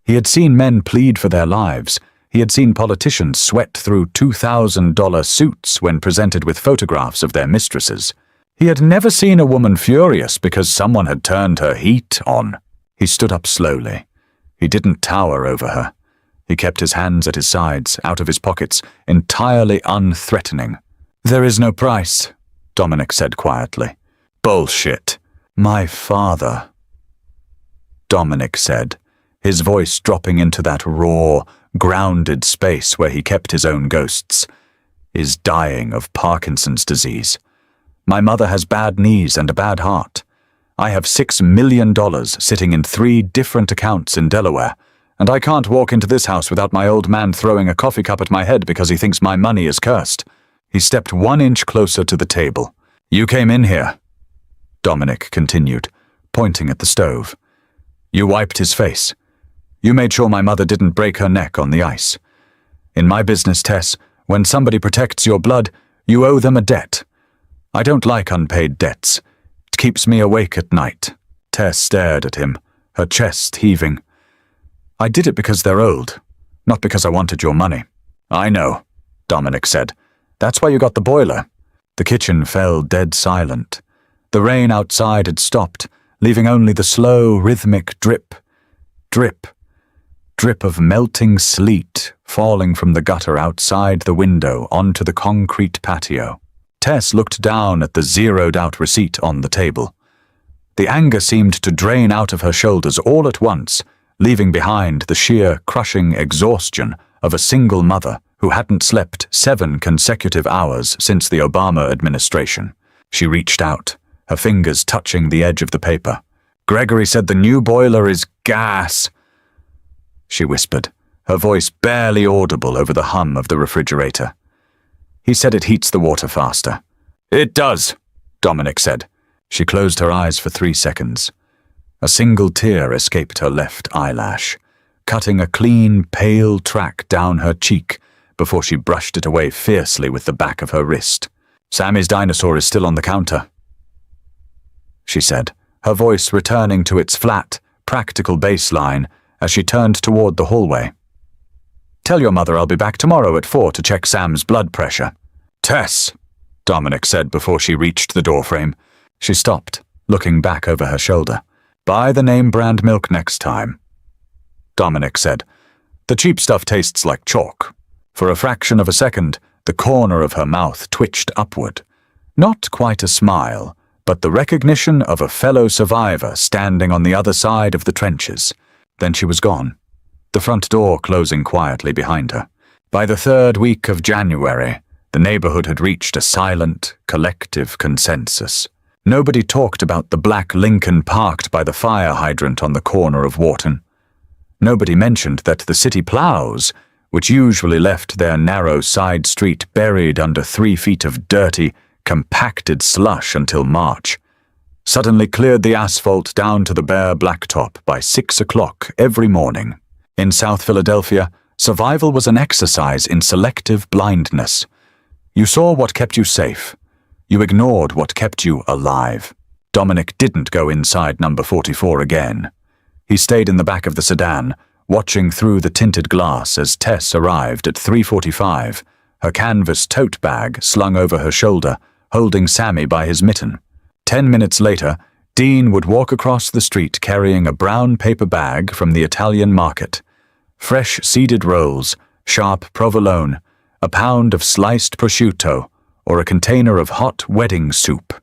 He had seen men plead for their lives. He had seen politicians sweat through $2,000 suits when presented with photographs of their mistresses. He had never seen a woman furious because someone had turned her heat on. He stood up slowly. He didn't tower over her. He kept his hands at his sides, out of his pockets, entirely unthreatening. "There is no price," Dominic said quietly. "Bullshit. My father," Dominic said, his voice dropping into that raw, grounded space where he kept his own ghosts, "is dying of Parkinson's disease. My mother has bad knees and a bad heart. I have $6 million sitting in 3 different accounts in Delaware, and I can't walk into this house without my old man throwing a coffee cup at my head because he thinks my money is cursed. He stepped 1 inch closer to the table. You came in here, Dominic continued, pointing at the stove. You wiped his face. You made sure my mother didn't break her neck on the ice. In my business, Tess, when somebody protects your blood, you owe them a debt. I don't like unpaid debts. It keeps me awake at night. Tess stared at him, her chest heaving. I did it because they're old, not because I wanted your money. I know, Dominic said. That's why you got the boiler. The kitchen fell dead silent. The rain outside had stopped, leaving only the slow, rhythmic drip, drip, drip of melting sleet falling from the gutter outside the window onto the concrete patio. Tess looked down at the zeroed-out receipt on the table. The anger seemed to drain out of her shoulders all at once, leaving behind the sheer, crushing exhaustion of a single mother who hadn't slept 7 consecutive hours since the Obama administration. She reached out, her fingers touching the edge of the paper. Gregory said the new boiler is gas, she whispered, her voice barely audible over the hum of the refrigerator. He said it heats the water faster. It does, Dominic said. She closed her eyes for 3 seconds. A single tear escaped her left eyelash, cutting a clean, pale track down her cheek before she brushed it away fiercely with the back of her wrist. Sammy's dinosaur is still on the counter, she said, her voice returning to its flat, practical baseline as she turned toward the hallway. Tell your mother I'll be back tomorrow at 4 to check Sam's blood pressure. Tess, Dominic said before she reached the doorframe. She stopped, looking back over her shoulder. Buy the name-brand milk next time, Dominic said. The cheap stuff tastes like chalk. For a fraction of a second, the corner of her mouth twitched upward. Not quite a smile, but the recognition of a fellow survivor standing on the other side of the trenches. Then she was gone, the front door closing quietly behind her. By the 3rd week of January, the neighborhood had reached a silent, collective consensus. Nobody talked about the black Lincoln parked by the fire hydrant on the corner of Wharton. Nobody mentioned that the city plows, which usually left their narrow side street buried under 3 feet of dirty, compacted slush until March, suddenly cleared the asphalt down to the bare blacktop by 6 o'clock every morning. In South Philadelphia, survival was an exercise in selective blindness. You saw what kept you safe. You ignored what kept you alive. Dominic didn't go inside number 44 again. He stayed in the back of the sedan, watching through the tinted glass as Tess arrived at 3:45, her canvas tote bag slung over her shoulder, holding Sammy by his mitten. 10 minutes later, Dean would walk across the street carrying a brown paper bag from the Italian market. Fresh seeded rolls, sharp provolone, a pound of sliced prosciutto, or a container of hot wedding soup.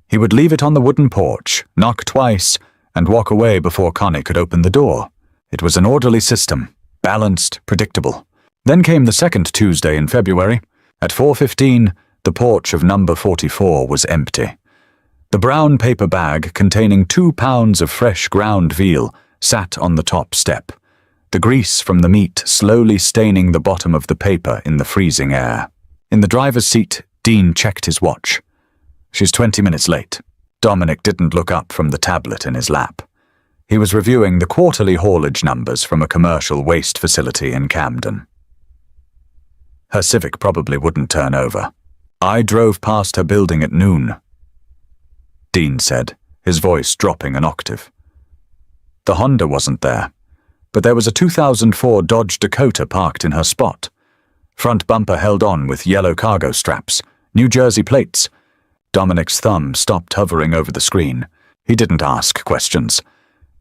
He would leave it on the wooden porch, knock twice, and walk away before Connie could open the door. It was an orderly system, balanced, predictable. Then came the second Tuesday in February. At 4:15, the porch of number 44 was empty. The brown paper bag containing 2 pounds of fresh ground veal sat on the top step, the grease from the meat slowly staining the bottom of the paper in the freezing air. In the driver's seat, Dean checked his watch. She's 20 minutes late. Dominic didn't look up from the tablet in his lap. He was reviewing the quarterly haulage numbers from a commercial waste facility in Camden. Her Civic probably wouldn't turn over. I drove past her building at noon, Dean said, his voice dropping an octave. The Honda wasn't there, but there was a 2004 Dodge Dakota parked in her spot. Front bumper held on with yellow cargo straps, New Jersey plates. Dominic's thumb stopped hovering over the screen. He didn't ask questions.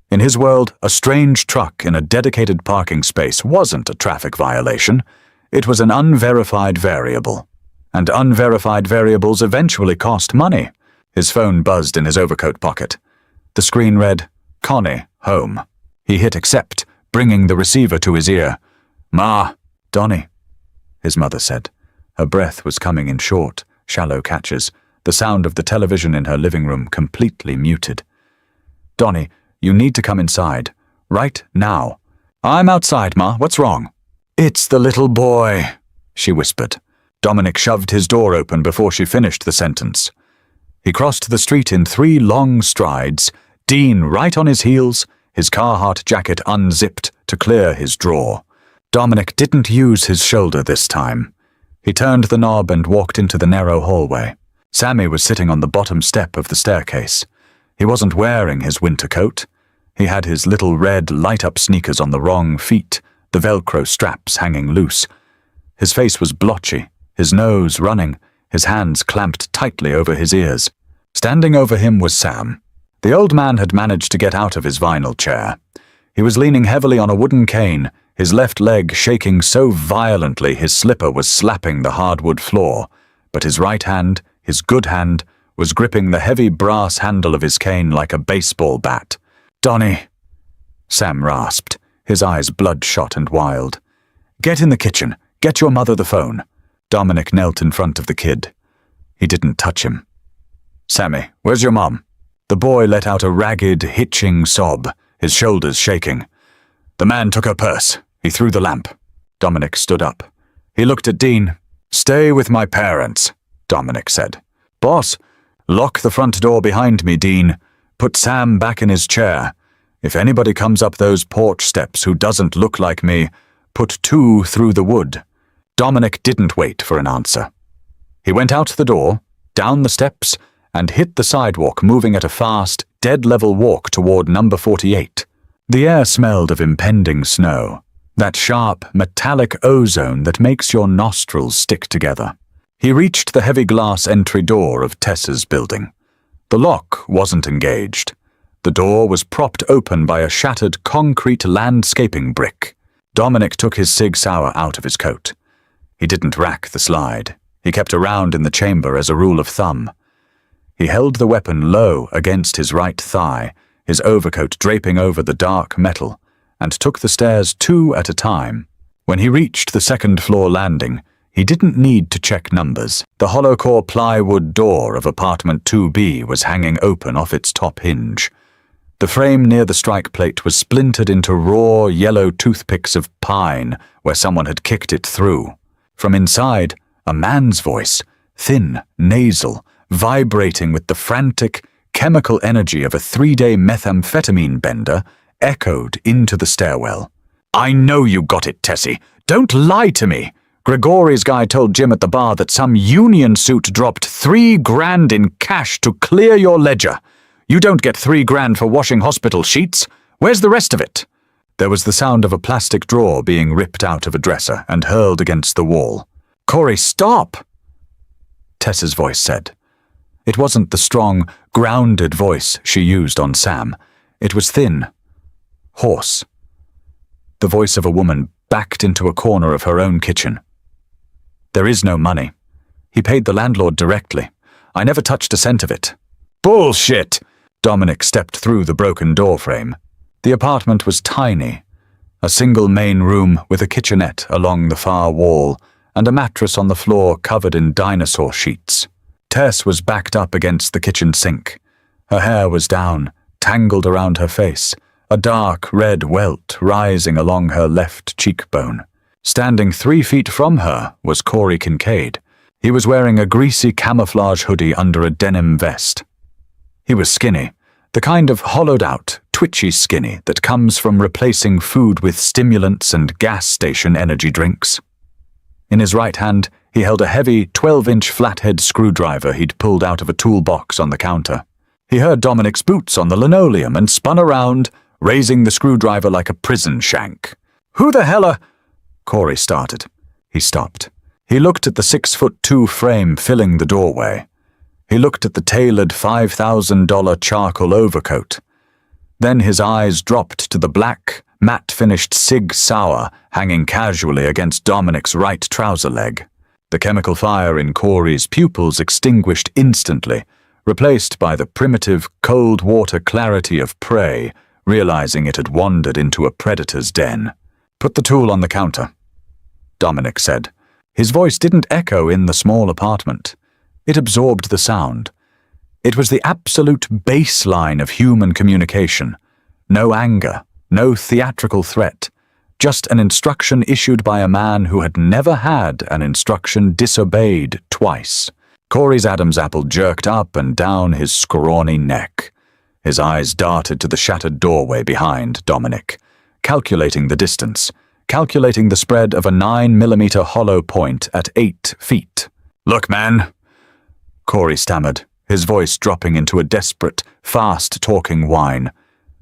In his world, a strange truck in a dedicated parking space wasn't a traffic violation. It was an unverified variable. And unverified variables eventually cost money. His phone buzzed in his overcoat pocket. The screen read, Connie, home. He hit accept, bringing the receiver to his ear. Ma, Donnie, his mother said. Her breath was coming in short, shallow catches, the sound of the television in her living room completely muted. "Donnie, you need to come inside. Right now." "I'm outside, Ma. What's wrong?" "It's the little boy," she whispered. Dominic shoved his door open before she finished the sentence. He crossed the street in 3 long strides, Dean right on his heels, his Carhartt jacket unzipped to clear his drawer. Dominic didn't use his shoulder this time. He turned the knob and walked into the narrow hallway. Sammy was sitting on the bottom step of the staircase. He wasn't wearing his winter coat. He had his little red light-up sneakers on the wrong feet, the Velcro straps hanging loose. His face was blotchy, his nose running, his hands clamped tightly over his ears. Standing over him was Sam. The old man had managed to get out of his vinyl chair. He was leaning heavily on a wooden cane, his left leg shaking so violently his slipper was slapping the hardwood floor, but his right hand, his good hand, was gripping the heavy brass handle of his cane like a baseball bat. "Donnie," Sam rasped, his eyes bloodshot and wild. "Get in the kitchen. Get your mother the phone." Dominic knelt in front of the kid. He didn't touch him. "Sammy, where's your mom?" The boy let out a ragged, hitching sob, his shoulders shaking. "The man took her purse. He threw the lamp." Dominic stood up. He looked at Dean. "Stay with my parents," Dominic said. "Boss, lock the front door behind me, Dean. Put Sam back in his chair. If anybody comes up those porch steps who doesn't look like me, put 2 through the wood." Dominic didn't wait for an answer. He went out the door, down the steps, and hit the sidewalk, moving at a fast, dead-level walk toward number 48. The air smelled of impending snow, that sharp, metallic ozone that makes your nostrils stick together. He reached the heavy glass entry door of Tessa's building. The lock wasn't engaged. The door was propped open by a shattered concrete landscaping brick. Dominic took his Sig Sauer out of his coat. He didn't rack the slide. He kept a round in the chamber as a rule of thumb. He held the weapon low against his right thigh, his overcoat draping over the dark metal, and took the stairs 2 at a time. When he reached the second-floor landing, he didn't need to check numbers. The hollow-core plywood door of apartment 2B was hanging open off its top hinge. The frame near the strike plate was splintered into raw, yellow toothpicks of pine where someone had kicked it through. From inside, a man's voice, thin, nasal, vibrating with the frantic, chemical energy of a 3-day methamphetamine bender, echoed into the stairwell. "I know you got it, Tessie. Don't lie to me. Gregori's guy told Jim at the bar that some union suit dropped $3,000 in cash to clear your ledger. You don't get $3,000 for washing hospital sheets. Where's the rest of it?" There was the sound of a plastic drawer being ripped out of a dresser and hurled against the wall. "Corey, stop!" Tessa's voice said. It wasn't the strong, grounded voice she used on Sam. It was thin, hoarse. The voice of a woman backed into a corner of her own kitchen. "There is no money. He paid the landlord directly. I never touched a cent of it." "Bullshit!" Dominic stepped through the broken doorframe. The apartment was tiny, a single main room with a kitchenette along the far wall and a mattress on the floor covered in dinosaur sheets. Tess was backed up against the kitchen sink. Her hair was down, tangled around her face, a dark red welt rising along her left cheekbone. Standing 3 feet from her was Corey Kincaid. He was wearing a greasy camouflage hoodie under a denim vest. He was skinny, the kind of hollowed-out, twitchy skinny that comes from replacing food with stimulants and gas station energy drinks. In his right hand, he held a heavy 12-inch flathead screwdriver he'd pulled out of a toolbox on the counter. He heard Dominic's boots on the linoleum and spun around, raising the screwdriver like a prison shank. "Who the hell are—" Corey started. He stopped. He looked at the 6'2" frame filling the doorway. He looked at the tailored $5,000 charcoal overcoat. Then his eyes dropped to the black, matte-finished Sig Sauer hanging casually against Dominic's right trouser leg. The chemical fire in Corey's pupils extinguished instantly, replaced by the primitive, cold-water clarity of prey, realizing it had wandered into a predator's den. "Put the tool on the counter," Dominic said. His voice didn't echo in the small apartment. It absorbed the sound. It was the absolute baseline of human communication. No anger, no theatrical threat, just an instruction issued by a man who had never had an instruction disobeyed twice. Corey's Adam's apple jerked up and down his scrawny neck. His eyes darted to the shattered doorway behind Dominic, calculating the distance, calculating the spread of a 9mm hollow point at 8 feet. "Look, man," Corey stammered, his voice dropping into a desperate, fast-talking whine.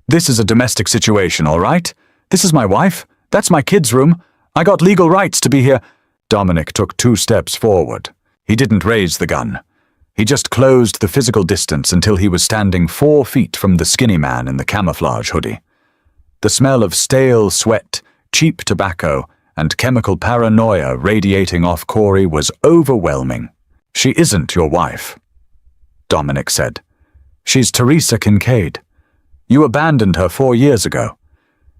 "This is a domestic situation, all right? This is my wife. That's my kid's room. I got legal rights to be here." Dominic took 2 steps forward. He didn't raise the gun. He just closed the physical distance until he was standing 4 feet from the skinny man in the camouflage hoodie. The smell of stale sweat, cheap tobacco, and chemical paranoia radiating off Corey was overwhelming. "She isn't your wife," Dominic said. "She's Teresa Kincaid. You abandoned her 4 years ago.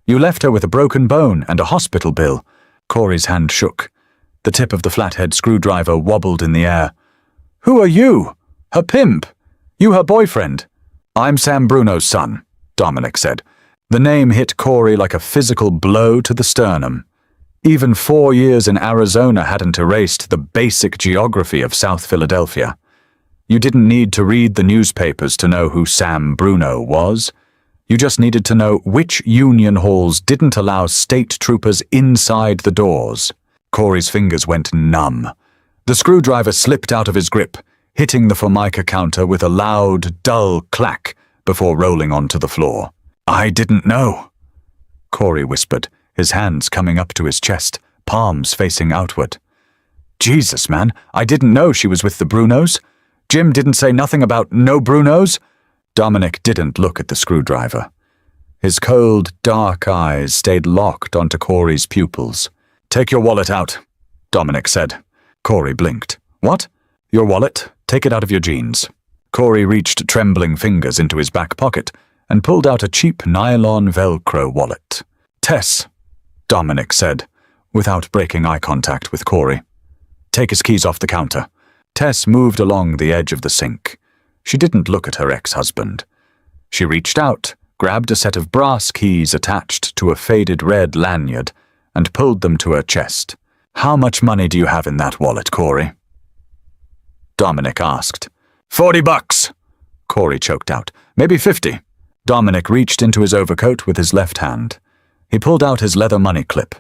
You left her with a broken bone and a hospital bill." Corey's hand shook. The tip of the flathead screwdriver wobbled in the air. "Who are you? Her pimp? You her boyfriend?" "I'm Sam Bruno's son," Dominic said. The name hit Corey like a physical blow to the sternum. Even 4 years in Arizona hadn't erased the basic geography of South Philadelphia. You didn't need to read the newspapers to know who Sam Bruno was. You just needed to know which union halls didn't allow state troopers inside the doors. Corey's fingers went numb. The screwdriver slipped out of his grip, hitting the Formica counter with a loud, dull clack before rolling onto the floor. "I didn't know," Corey whispered, his hands coming up to his chest, palms facing outward. "Jesus, man, I didn't know she was with the Brunos. Jim didn't say nothing about no Brunos." Dominic didn't look at the screwdriver. His cold, dark eyes stayed locked onto Corey's pupils. "Take your wallet out," Dominic said. Corey blinked. "What?" "Your wallet. Take it out of your jeans." Corey reached trembling fingers into his back pocket and pulled out a cheap nylon Velcro wallet. "Tess," Dominic said, without breaking eye contact with Corey. "Take his keys off the counter." Tess moved along the edge of the sink. She didn't look at her ex-husband. She reached out, grabbed a set of brass keys attached to a faded red lanyard, and pulled them to her chest. "How much money do you have in that wallet, Corey?" Dominic asked. $40, Corey choked out. "Maybe 50. Dominic reached into his overcoat with his left hand. He pulled out his leather money clip.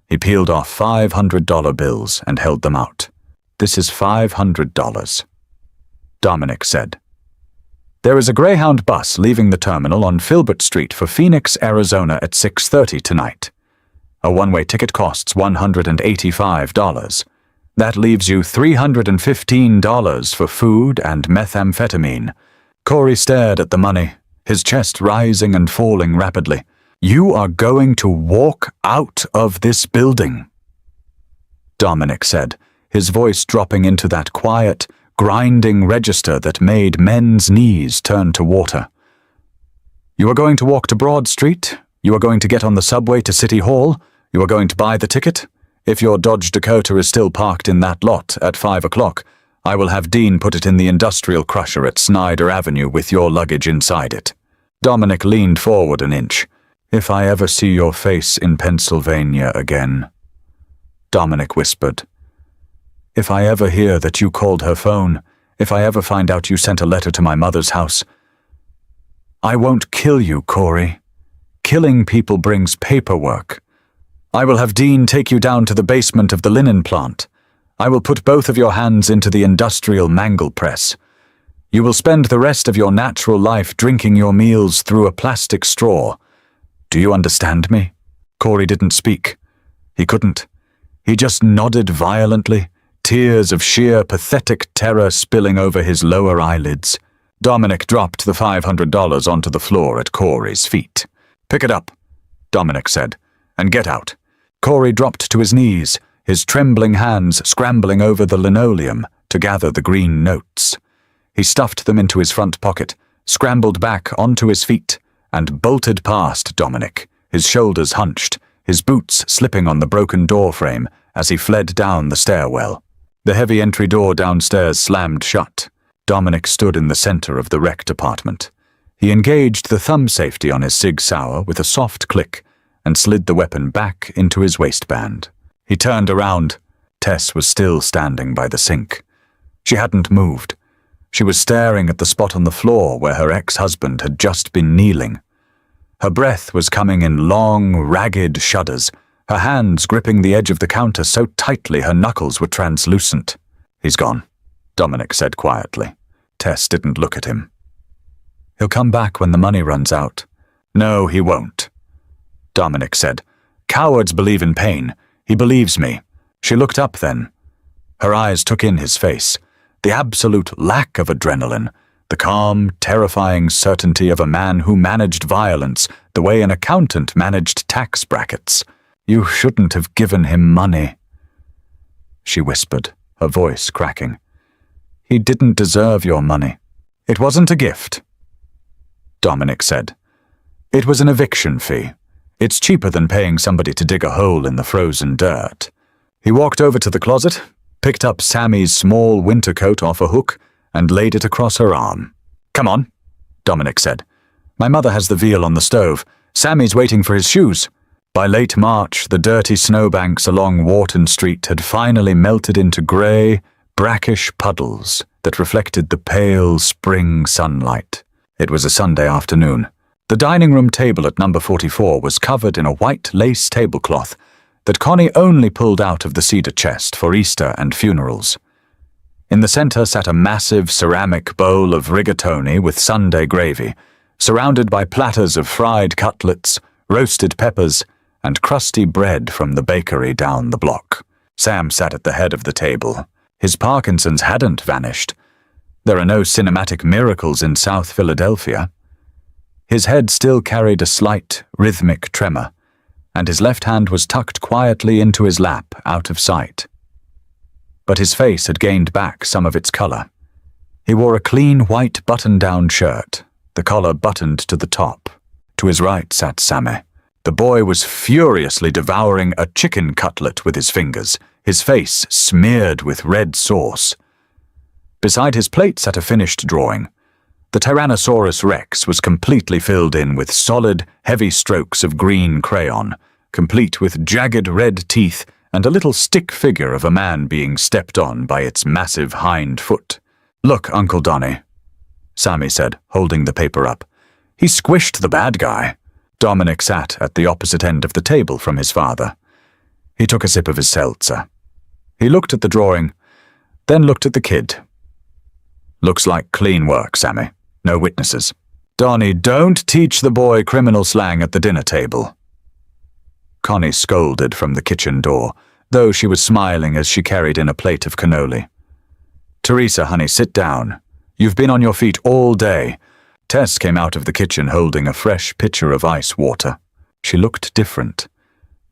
He peeled off $500 bills and held them out. "This is $500, Dominic said. "There is a Greyhound bus leaving the terminal on Filbert Street for Phoenix, Arizona at 6:30 tonight. A one-way ticket costs $185. That leaves you $315 for food and methamphetamine." Corey stared at the money, his chest rising and falling rapidly. "You are going to walk out of this building," Dominic said, his voice dropping into that quiet, grinding register that made men's knees turn to water. "You are going to walk to Broad Street? You are going to get on the subway to City Hall? You are going to buy the ticket? If your Dodge Dakota is still parked in that lot at 5 o'clock, I will have Dean put it in the industrial crusher at Snyder Avenue with your luggage inside it." Dominic leaned forward an inch. "If I ever see your face in Pennsylvania again," Dominic whispered. "If I ever hear that you called her phone, if I ever find out you sent a letter to my mother's house, I won't kill you, Corey. Killing people brings paperwork. I will have Dean take you down to the basement of the linen plant. I will put both of your hands into the industrial mangle press. You will spend the rest of your natural life drinking your meals through a plastic straw. Do you understand me?" Corey didn't speak. He couldn't. He just nodded violently, tears of sheer pathetic terror spilling over his lower eyelids. Dominic dropped the $500 onto the floor at Corey's feet. "Pick it up," Dominic said, "and get out." Corey dropped to his knees, his trembling hands scrambling over the linoleum to gather the green notes. He stuffed them into his front pocket, scrambled back onto his feet, and bolted past Dominic, his shoulders hunched, his boots slipping on the broken door frame as he fled down the stairwell. The heavy entry door downstairs slammed shut. Dominic stood in the center of the rec department. He engaged the thumb safety on his Sig Sauer with a soft click and slid the weapon back into his waistband. He turned around. Tess was still standing by the sink. She hadn't moved. She was staring at the spot on the floor where her ex-husband had just been kneeling. Her breath was coming in long, ragged shudders, her hands gripping the edge of the counter so tightly her knuckles were translucent. "He's gone," Dominic said quietly. Tess didn't look at him. "He'll come back when the money runs out." "No, he won't," Dominic said. "Cowards believe in pain. He believes me." She looked up then. Her eyes took in his face. The absolute lack of adrenaline, the calm, terrifying certainty of a man who managed violence the way an accountant managed tax brackets. "You shouldn't have given him money," she whispered, her voice cracking. "He didn't deserve your money." "It wasn't a gift," Dominic said. "It was an eviction fee. It's cheaper than paying somebody to dig a hole in the frozen dirt." He walked over to the closet, picked up Sammy's small winter coat off a hook, and laid it across her arm. "Come on," Dominic said. "My mother has the veal on the stove. Sammy's waiting for his shoes." By late March, the dirty snowbanks along Wharton Street had finally melted into grey, brackish puddles that reflected the pale spring sunlight. It was a Sunday afternoon. The dining room table at number 44 was covered in a white lace tablecloth that Connie only pulled out of the cedar chest for Easter and funerals. In the center sat a massive ceramic bowl of rigatoni with Sunday gravy, surrounded by platters of fried cutlets, roasted peppers, and crusty bread from the bakery down the block. Sam sat at the head of the table. His Parkinson's hadn't vanished. There are no cinematic miracles in South Philadelphia. His head still carried a slight, rhythmic tremor, and his left hand was tucked quietly into his lap, out of sight. But his face had gained back some of its color. He wore a clean white button-down shirt, the collar buttoned to the top. To his right sat Sammy. The boy was furiously devouring a chicken cutlet with his fingers, his face smeared with red sauce. Beside his plate sat a finished drawing. The Tyrannosaurus Rex was completely filled in with solid, heavy strokes of green crayon, complete with jagged red teeth and a little stick figure of a man being stepped on by its massive hind foot. "Look, Uncle Donnie," Sammy said, holding the paper up. "He squished the bad guy." Dominic sat at the opposite end of the table from his father. He took a sip of his seltzer. He looked at the drawing, then looked at the kid. "Looks like clean work, Sammy. No witnesses." "Donnie, don't teach the boy criminal slang at the dinner table." Connie scolded from the kitchen door, though she was smiling as she carried in a plate of cannoli. "Teresa, honey, sit down. You've been on your feet all day." Tess came out of the kitchen holding a fresh pitcher of ice water. She looked different.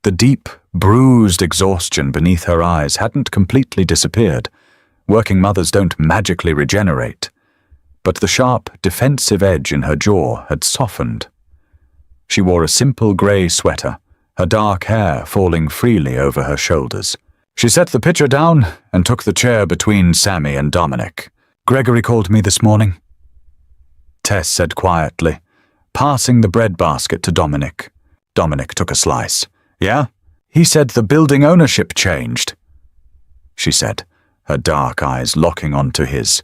The deep, bruised exhaustion beneath her eyes hadn't completely disappeared. Working mothers don't magically regenerate. But the sharp, defensive edge in her jaw had softened. She wore a simple grey sweater, her dark hair falling freely over her shoulders. She set the pitcher down and took the chair between Sammy and Dominic. "Gregory called me this morning," Tess said quietly, passing the bread basket to Dominic. Dominic took a slice. "Yeah? He said the building ownership changed," she said, her dark eyes locking onto his.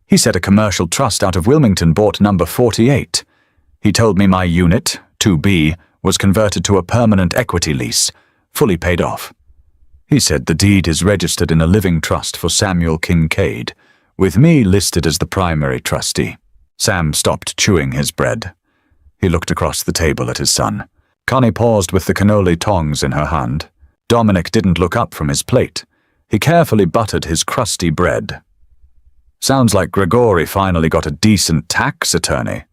"He said a commercial trust out of Wilmington bought number 48. He told me my unit, 2B, was converted to a permanent equity lease, fully paid off. He said the deed is registered in a living trust for Samuel Kincaid, with me listed as the primary trustee." Sam stopped chewing his bread. He looked across the table at his son. Connie paused with the cannoli tongs in her hand. Dominic didn't look up from his plate. He carefully buttered his crusty bread. "Sounds like Gregory finally got a decent tax attorney.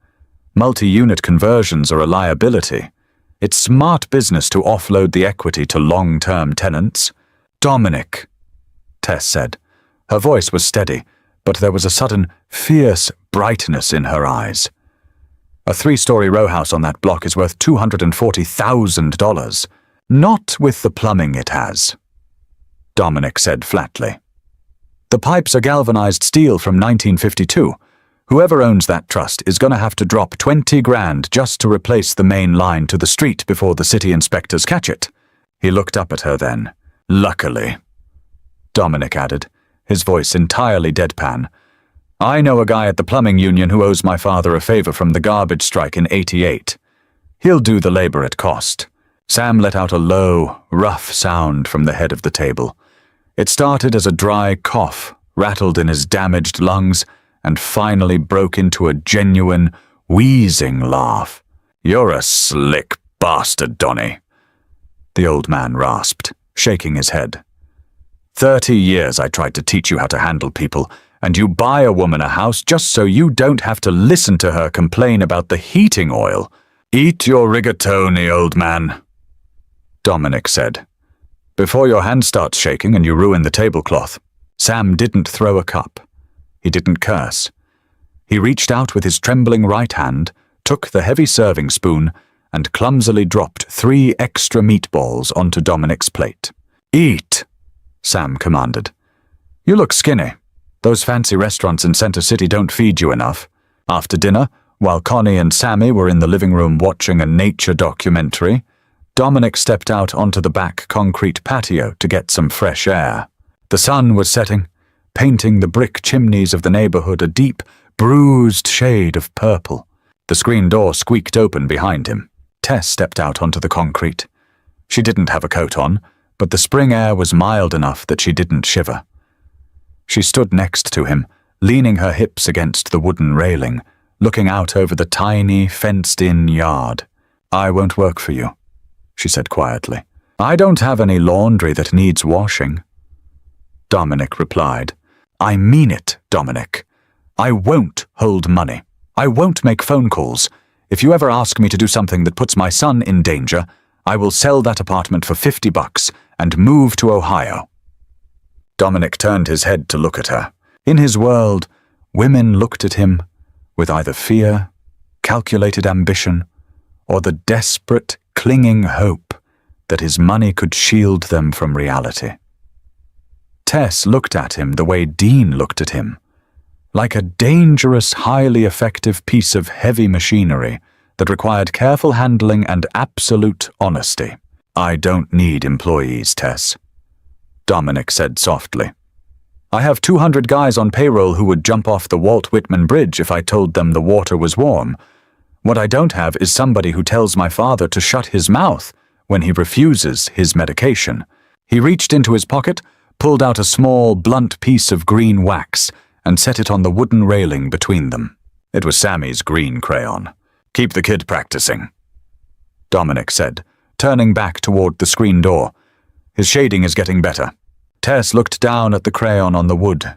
Multi-unit conversions are a liability. It's smart business to offload the equity to long-term tenants." "Dominic," Tess said. Her voice was steady, but there was a sudden, fierce brightness in her eyes. "A 3-story row house on that block is worth $240,000. Not with the plumbing it has," Dominic said flatly. The pipes are galvanized steel from 1952. Whoever owns that trust is gonna have to drop 20 grand just to replace the main line to the street before the city inspectors catch it. He looked up at her then. Luckily, Dominic added, his voice entirely deadpan. I know a guy at the plumbing union who owes my father a favor from the garbage strike in '88. He'll do the labor at cost. Sam let out a low, rough sound from the head of the table. It started as a dry cough, rattled in his damaged lungs, and finally broke into a genuine, wheezing laugh. You're a slick bastard, Donny, the old man rasped, shaking his head. 30 years I tried to teach you how to handle people, and you buy a woman a house just so you don't have to listen to her complain about the heating oil. Eat your rigatoni, old man, Dominic said. Before your hand starts shaking and you ruin the tablecloth. Sam didn't throw a cup. He didn't curse. He reached out with his trembling right hand, took the heavy serving spoon, and clumsily dropped 3 extra meatballs onto Dominic's plate. Eat, Sam commanded. You look skinny. Those fancy restaurants in Center City don't feed you enough. After dinner, while Connie and Sammy were in the living room watching a nature documentary, Dominic stepped out onto the back concrete patio to get some fresh air. The sun was setting, painting the brick chimneys of the neighborhood a deep, bruised shade of purple. The screen door squeaked open behind him. Tess stepped out onto the concrete. She didn't have a coat on, but the spring air was mild enough that she didn't shiver. She stood next to him, leaning her hips against the wooden railing, looking out over the tiny, fenced-in yard. I won't work for you, she said quietly. I don't have any laundry that needs washing. Dominic replied. I mean it, Dominic. I won't hold money. I won't make phone calls. If you ever ask me to do something that puts my son in danger, I will sell that apartment for $50 and move to Ohio. Dominic turned his head to look at her. In his world, women looked at him with either fear, calculated ambition, or the desperate, clinging hope that his money could shield them from reality. Tess looked at him the way Dean looked at him, like a dangerous, highly effective piece of heavy machinery that required careful handling and absolute honesty. I don't need employees, Tess, Dominic said softly. I have 200 guys on payroll who would jump off the Walt Whitman Bridge if I told them the water was warm. What I don't have is somebody who tells my father to shut his mouth when he refuses his medication. He reached into his pocket, pulled out a small, blunt piece of green wax, and set it on the wooden railing between them. It was Sammy's green crayon. Keep the kid practicing, Dominic said, turning back toward the screen door. His shading is getting better. Tess looked down at the crayon on the wood.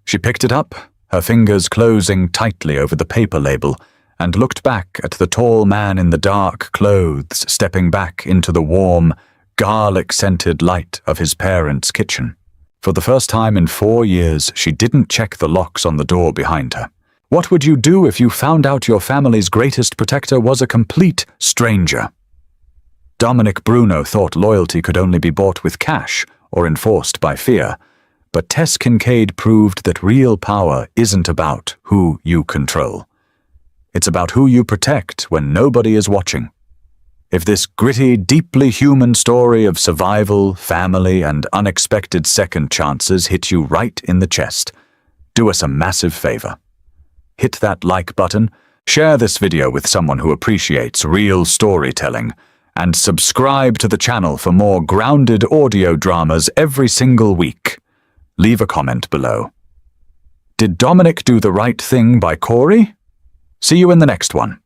She picked it up, her fingers closing tightly over the paper label, and looked back at the tall man in the dark clothes stepping back into the warm, garlic-scented light of his parents' kitchen. For the first time in 4 years, she didn't check the locks on the door behind her. What would you do if you found out your family's greatest protector was a complete stranger? Dominic Bruno thought loyalty could only be bought with cash or enforced by fear, but Tess Kincaid proved that real power isn't about who you control. It's about who you protect when nobody is watching. If this gritty, deeply human story of survival, family, and unexpected second chances hit you right in the chest, do us a massive favor. Hit that like button, share this video with someone who appreciates real storytelling, and subscribe to the channel for more grounded audio dramas every single week. Leave a comment below. Did Dominic do the right thing by Corey? See you in the next one.